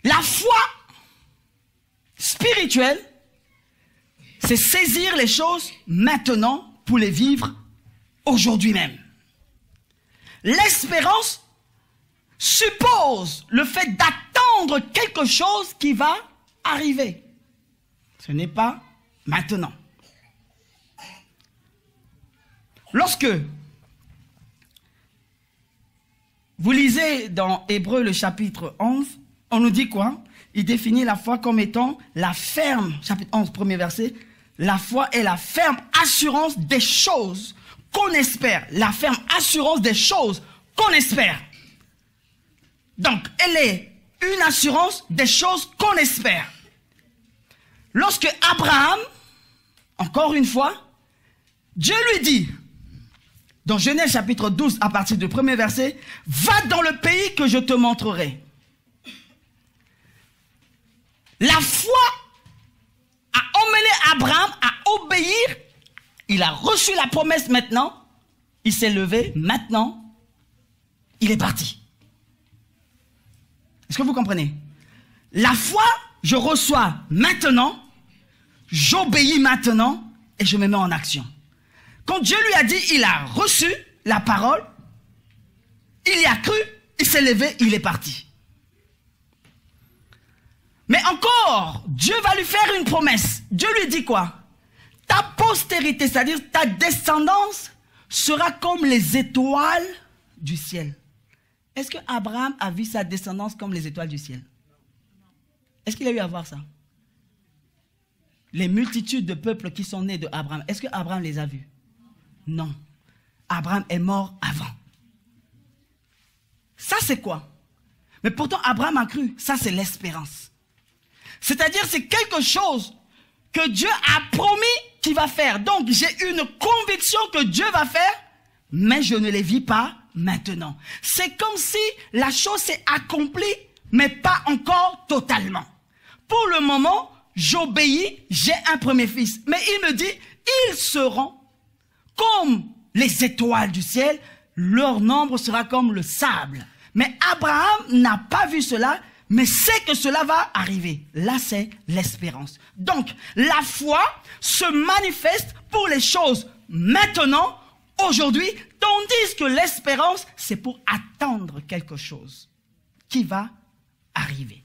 La foi spirituelle, c'est saisir les choses maintenant pour les vivre aujourd'hui même. L'espérance suppose le fait d'attendre quelque chose qui va arriver. Ce n'est pas maintenant. Lorsque vous lisez dans Hébreux le chapitre 11, on nous dit quoi? Il définit la foi comme étant la ferme, chapitre 11, premier verset, la foi est la ferme assurance des choses qu'on espère. La ferme assurance des choses qu'on espère. Donc, elle est une assurance des choses qu'on espère. Lorsque Abraham, encore une fois, Dieu lui dit, dans Genèse chapitre 12, à partir du premier verset, « Va dans le pays que je te montrerai. » La foi a emmené Abraham à obéir. Il a reçu la promesse maintenant. Il s'est levé maintenant. Il est parti. Est-ce que vous comprenez? La foi, je reçois maintenant, j'obéis maintenant et je me mets en action. Quand Dieu lui a dit, il a reçu la parole, il y a cru, il s'est levé, il est parti. Mais encore, Dieu va lui faire une promesse. Dieu lui dit quoi? Ta postérité, c'est-à-dire ta descendance, sera comme les étoiles du ciel. Est-ce que Abraham a vu sa descendance comme les étoiles du ciel? Est-ce qu'il a eu à voir ça? Les multitudes de peuples qui sont nés de Abraham, est-ce que Abraham les a vus? Non. Abraham est mort avant. Ça, c'est quoi? Mais pourtant, Abraham a cru. Ça, c'est l'espérance. C'est-à-dire, c'est quelque chose que Dieu a promis qu'il va faire. Donc, j'ai une conviction que Dieu va faire, mais je ne les vis pas maintenant. C'est comme si la chose s'est accomplie, mais pas encore totalement. Pour le moment, j'obéis, j'ai un premier fils. Mais il me dit, ils seront comme les étoiles du ciel, leur nombre sera comme le sable. Mais Abraham n'a pas vu cela, mais sait que cela va arriver. Là, c'est l'espérance. Donc, la foi se manifeste pour les choses maintenant, aujourd'hui, tandis que l'espérance, c'est pour attendre quelque chose qui va arriver.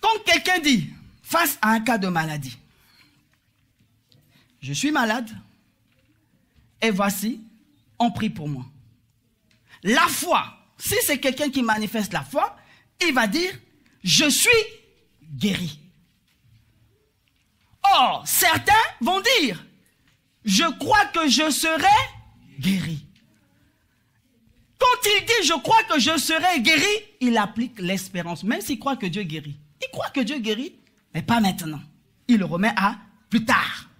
Quand quelqu'un dit, face à un cas de maladie, je suis malade, et voici, on prie pour moi. La foi, si c'est quelqu'un qui manifeste la foi, il va dire, je suis guéri. Or, certains vont dire, je crois que je serai guéri. Quand il dit, je crois que je serai guéri, il applique l'espérance, même s'il croit que Dieu guérit. Il croit que Dieu guérit, mais pas maintenant. Il le remet à plus tard.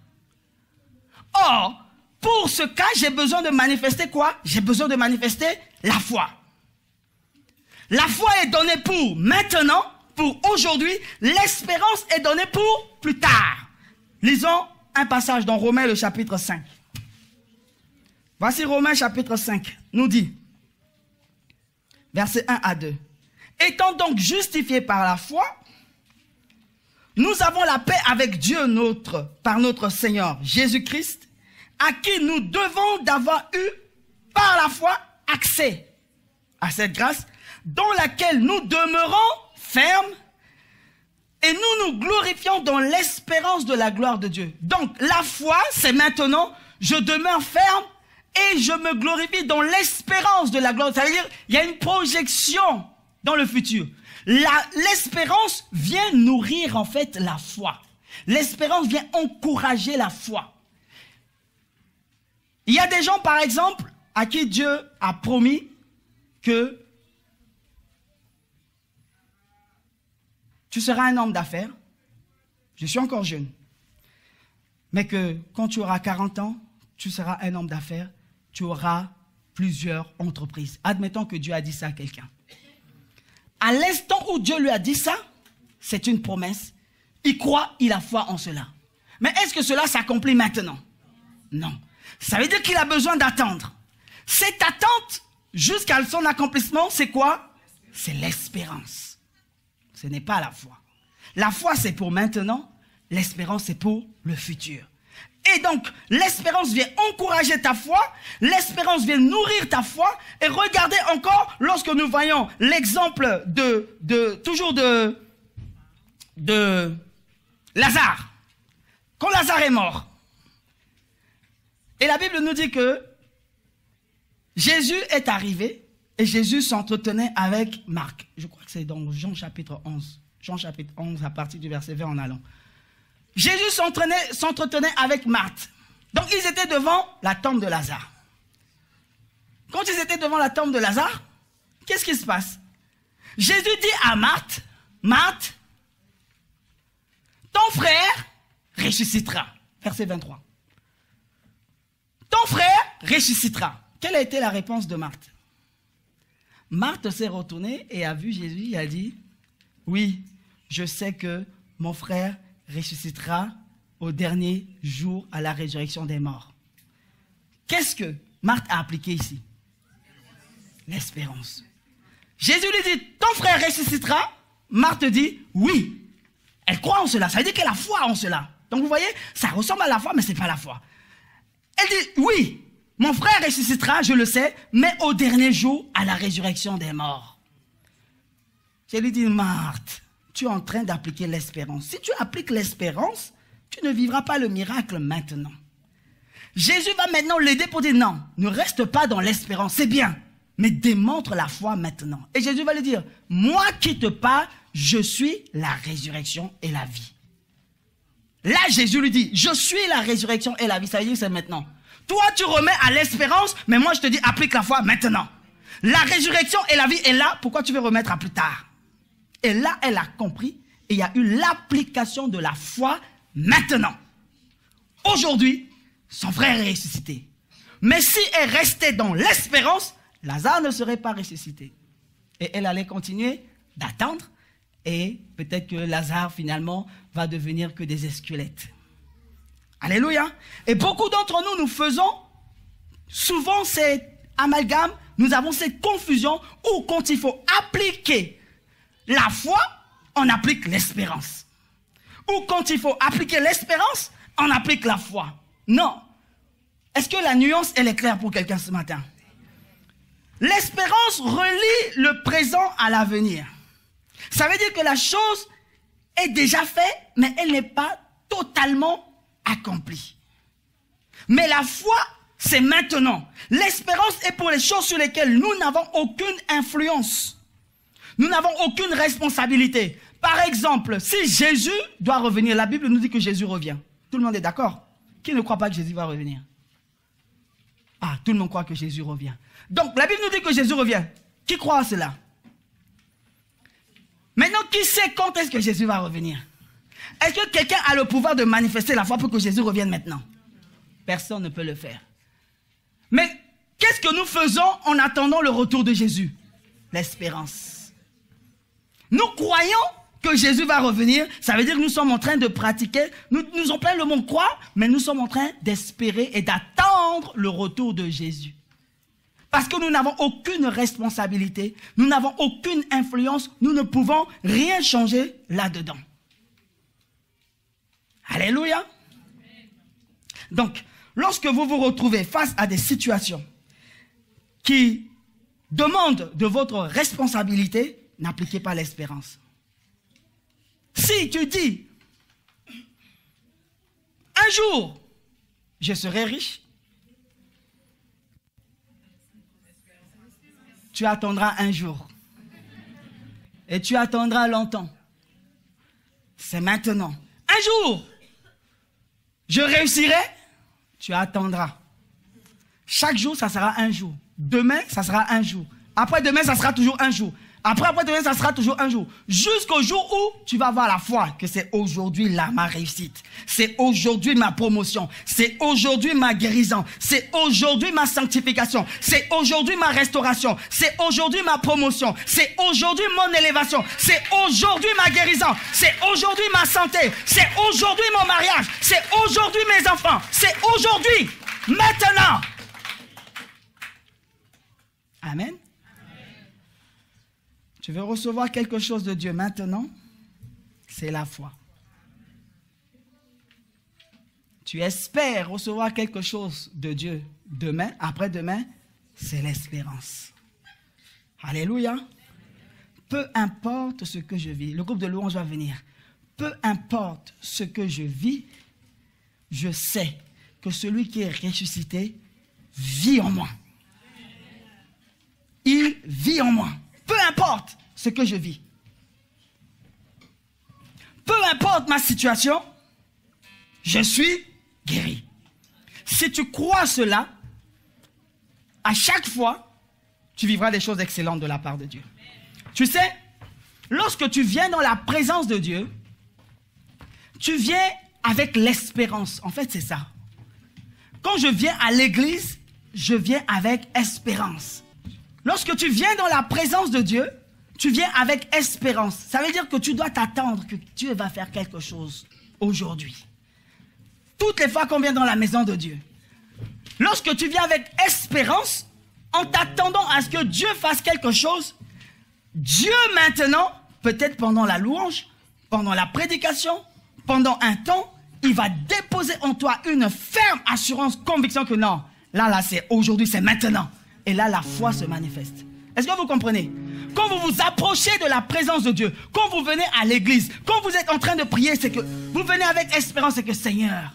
Or, pour ce cas, j'ai besoin de manifester quoi? J'ai besoin de manifester la foi. La foi est donnée pour maintenant, pour aujourd'hui. L'espérance est donnée pour plus tard. Lisons un passage dans Romains, le chapitre 5. Voici Romains, chapitre 5, nous dit, versets 1 à 2. Étant donc justifiés par la foi, nous avons la paix avec Dieu par notre Seigneur Jésus-Christ, à qui nous devons d'avoir eu par la foi accès à cette grâce dans laquelle nous demeurons fermes et nous nous glorifions dans l'espérance de la gloire de Dieu. Donc la foi, c'est maintenant, je demeure ferme et je me glorifie dans l'espérance de la gloire. Ça veut dire, il y a une projection dans le futur. L'espérance vient nourrir en fait la foi. L'espérance vient encourager la foi. Il y a des gens, par exemple, à qui Dieu a promis que tu seras un homme d'affaires. Je suis encore jeune. Mais que quand tu auras 40 ans, tu seras un homme d'affaires. Tu auras plusieurs entreprises. Admettons que Dieu a dit ça à quelqu'un. À l'instant où Dieu lui a dit ça, c'est une promesse. Il croit, il a foi en cela. Mais est-ce que cela s'accomplit maintenant? Non. Ça veut dire qu'il a besoin d'attendre. Cette attente, jusqu'à son accomplissement, c'est quoi? C'est l'espérance. Ce n'est pas la foi. La foi, c'est pour maintenant. L'espérance, c'est pour le futur. Et donc, l'espérance vient encourager ta foi. L'espérance vient nourrir ta foi. Et regardez encore, lorsque nous voyons l'exemple toujours de Lazare. Quand Lazare est mort. Et la Bible nous dit que Jésus est arrivé et Jésus s'entretenait avec Marc. Je crois que c'est dans Jean chapitre 11. Jean chapitre 11 à partir du verset 20 en allant. Jésus s'entretenait avec Marthe. Donc ils étaient devant la tombe de Lazare. Quand ils étaient devant la tombe de Lazare, qu'est-ce qui se passe? Jésus dit à Marthe, Marthe, ton frère ressuscitera. Verset 23. Ton frère ressuscitera. Quelle a été la réponse de Marthe? Marthe s'est retournée et a vu Jésus et a dit, oui, je sais que mon frère ressuscitera au dernier jour à la résurrection des morts. Qu'est-ce que Marthe a appliqué ici? L'espérance. Jésus lui dit, ton frère ressuscitera. Marthe dit, oui. Elle croit en cela. Ça veut dire qu'elle a foi en cela. Donc vous voyez, ça ressemble à la foi, mais ce n'est pas la foi. Elle dit, oui, mon frère ressuscitera, je le sais, mais au dernier jour, à la résurrection des morts. Je lui dis, Marthe, tu es en train d'appliquer l'espérance. Si tu appliques l'espérance, tu ne vivras pas le miracle maintenant. Jésus va maintenant l'aider pour dire, non, ne reste pas dans l'espérance, c'est bien, mais démontre la foi maintenant. Et Jésus va lui dire, moi qui te parle, je suis la résurrection et la vie. Là, Jésus lui dit, je suis la résurrection et la vie. Ça veut dire que c'est maintenant. Toi, tu remets à l'espérance, mais moi, je te dis, applique la foi maintenant. La résurrection et la vie est là. Pourquoi tu veux remettre à plus tard? Et là, elle a compris. Et il y a eu l'application de la foi maintenant. Aujourd'hui, son frère est ressuscité. Mais si elle restait dans l'espérance, Lazare ne serait pas ressuscité. Et elle allait continuer d'attendre. Et peut-être que Lazare, finalement, va devenir que des squelettes. Alléluia. Et beaucoup d'entre nous, nous faisons souvent cet amalgame, nous avons cette confusion où quand il faut appliquer la foi, on applique l'espérance. Ou quand il faut appliquer l'espérance, on applique la foi. Non. Est-ce que la nuance, elle est claire pour quelqu'un ce matin? L'espérance relie le présent à l'avenir. Ça veut dire que la chose est déjà faite, mais elle n'est pas totalement accomplie. Mais la foi, c'est maintenant. L'espérance est pour les choses sur lesquelles nous n'avons aucune influence. Nous n'avons aucune responsabilité. Par exemple, si Jésus doit revenir, la Bible nous dit que Jésus revient. Tout le monde est d'accord? Qui ne croit pas que Jésus va revenir? Ah, tout le monde croit que Jésus revient. Donc, la Bible nous dit que Jésus revient. Qui croit à cela? Maintenant, qui sait quand est-ce que Jésus va revenir? Est-ce que quelqu'un a le pouvoir de manifester la foi pour que Jésus revienne maintenant? Personne ne peut le faire. Mais qu'est-ce que nous faisons en attendant le retour de Jésus? L'espérance. Nous croyons que Jésus va revenir. Ça veut dire que nous sommes en train de pratiquer. Nous en plein le monde croire, mais nous sommes en train d'espérer et d'attendre le retour de Jésus. Parce que nous n'avons aucune responsabilité, nous n'avons aucune influence, nous ne pouvons rien changer là-dedans. Alléluia. Donc, lorsque vous vous retrouvez face à des situations qui demandent de votre responsabilité, n'appliquez pas l'espérance. Si tu dis, un jour, je serai riche, tu attendras un jour. Et tu attendras longtemps. C'est maintenant. Un jour, je réussirai, tu attendras. Chaque jour, ça sera un jour. Demain, ça sera un jour. Après-demain, ça sera toujours un jour. Après-demain, ça sera toujours un jour. Jusqu'au jour où tu vas avoir la foi que c'est aujourd'hui là ma réussite. C'est aujourd'hui ma promotion. C'est aujourd'hui ma guérison. C'est aujourd'hui ma sanctification. C'est aujourd'hui ma restauration. C'est aujourd'hui ma promotion. C'est aujourd'hui mon élévation. C'est aujourd'hui ma guérison. C'est aujourd'hui ma santé. C'est aujourd'hui mon mariage. C'est aujourd'hui mes enfants. C'est aujourd'hui. Maintenant. Amen. Tu veux recevoir quelque chose de Dieu maintenant? C'est la foi. Tu espères recevoir quelque chose de Dieu demain, après-demain, c'est l'espérance. Alléluia. Peu importe ce que je vis, le groupe de louange va venir. Peu importe ce que je vis, je sais que celui qui est ressuscité vit en moi. Il vit en moi. Peu importe ce que je vis. Peu importe ma situation, je suis guéri. Si tu crois cela, à chaque fois, tu vivras des choses excellentes de la part de Dieu. Tu sais, lorsque tu viens dans la présence de Dieu, tu viens avec l'espérance. En fait, c'est ça. Quand je viens à l'église, je viens avec espérance. Lorsque tu viens dans la présence de Dieu, tu viens avec espérance. Ça veut dire que tu dois t'attendre que Dieu va faire quelque chose aujourd'hui. Toutes les fois qu'on vient dans la maison de Dieu, lorsque tu viens avec espérance, en t'attendant à ce que Dieu fasse quelque chose, Dieu maintenant, peut-être pendant la louange, pendant la prédication, pendant un temps, il va déposer en toi une ferme assurance, conviction que non, là, c'est aujourd'hui, c'est maintenant. Et là, la foi se manifeste. Est-ce que vous comprenez? Quand vous vous approchez de la présence de Dieu, quand vous venez à l'église, quand vous êtes en train de prier, c'est que vous venez avec espérance, c'est que Seigneur,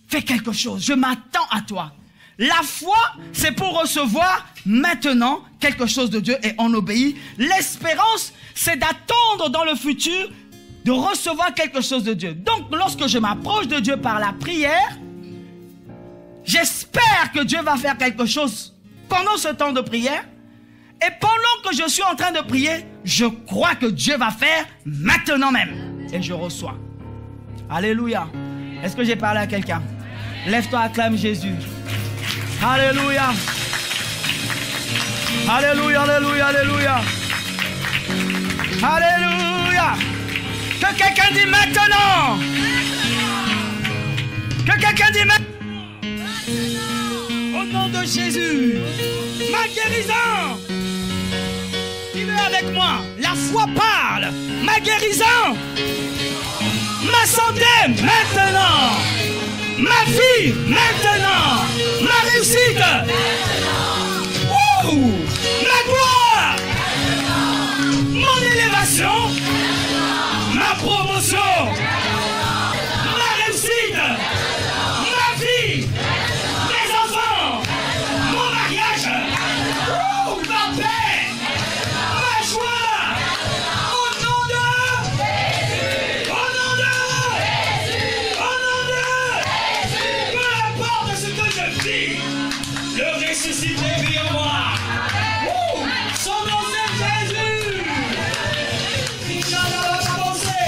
fais quelque chose, je m'attends à toi. La foi, c'est pour recevoir maintenant quelque chose de Dieu et on obéit. L'espérance, c'est d'attendre dans le futur de recevoir quelque chose de Dieu. Donc, lorsque je m'approche de Dieu par la prière, j'espère que Dieu va faire quelque chose pendant ce temps de prière. Et pendant que je suis en train de prier, je crois que Dieu va faire maintenant même. Et je reçois. Alléluia. Est-ce que j'ai parlé à quelqu'un? Lève-toi, acclame Jésus. Alléluia. Alléluia, alléluia, alléluia. Alléluia. Que quelqu'un dise maintenant. Que quelqu'un dise maintenant. Au nom de Jésus. Ma guérison. Dis-le avec moi. La foi parle. Ma guérison. Ma santé maintenant. Ma vie maintenant. Ma réussite. Ma gloire. Mon élévation. Ma promotion. Ma réussite. Ma vie. Mes enfants. Mon mariage. Ma paix. Ma joie. Au nom de Jésus. Au nom de Jésus. Au nom de Jésus. Peu importe ce que je vis, le ressuscité vit en moi. Son nom c'est Jésus. Il n'en a pas pensé.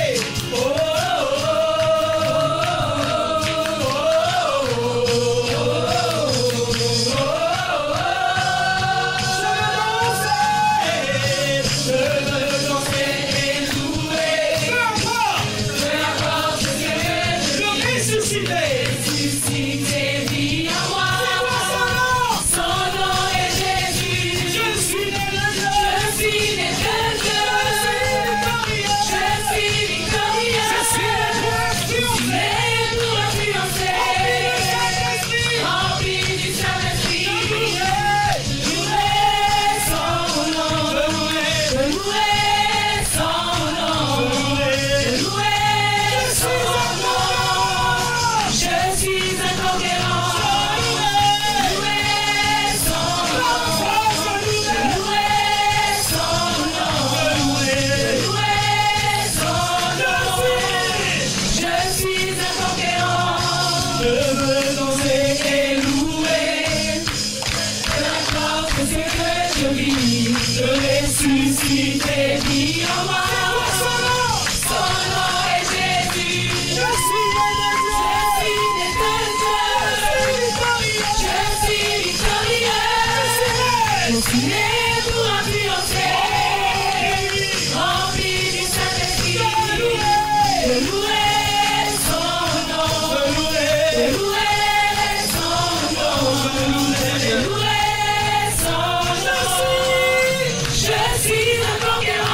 Je suis un conquérant.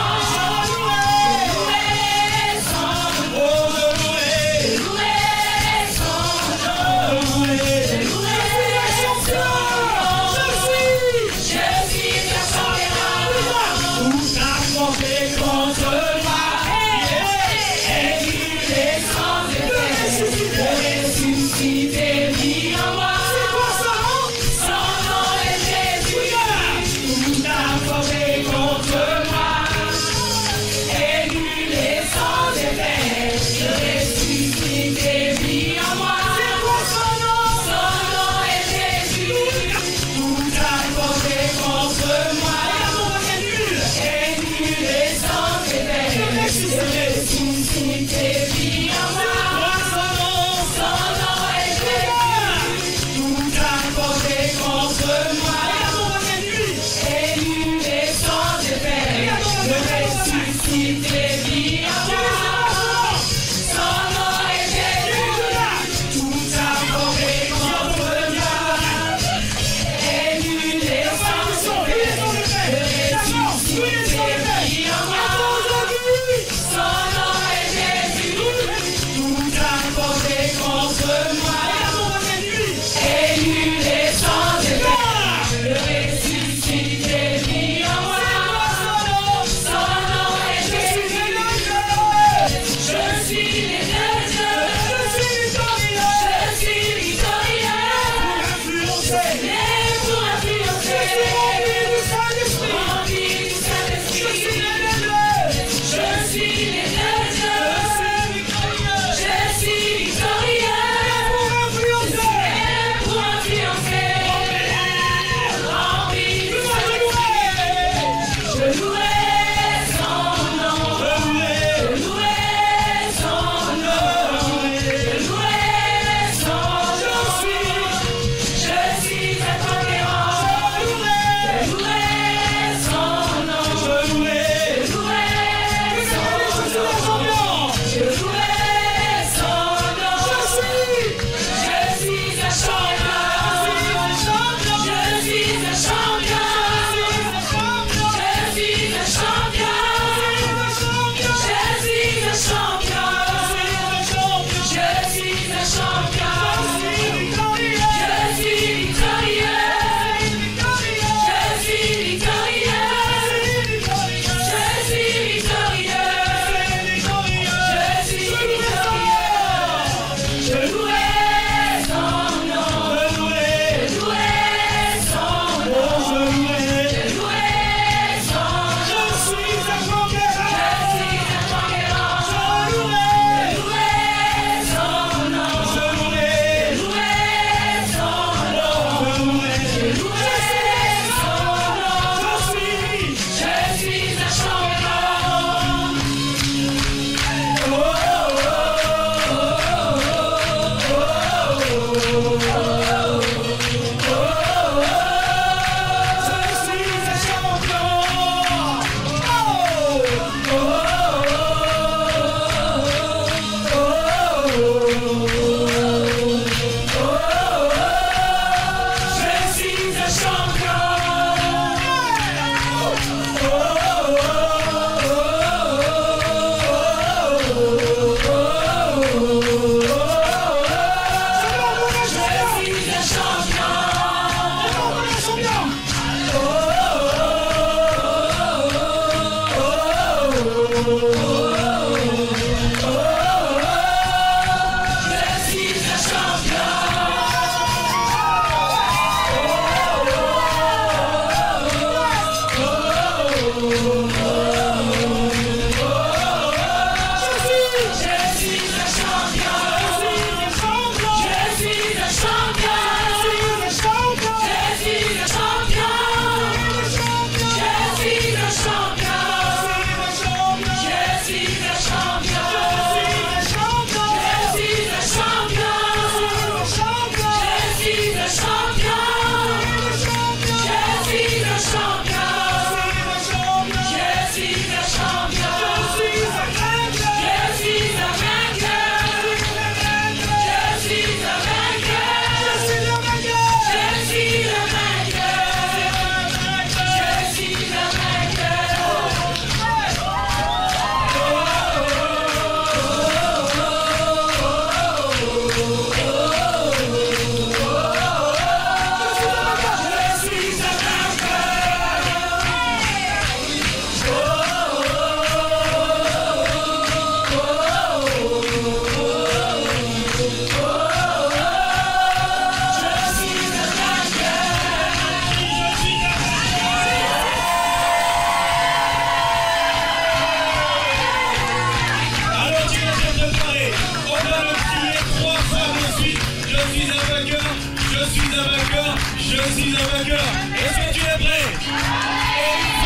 Je suis un vainqueur. Est-ce que tu es prêt?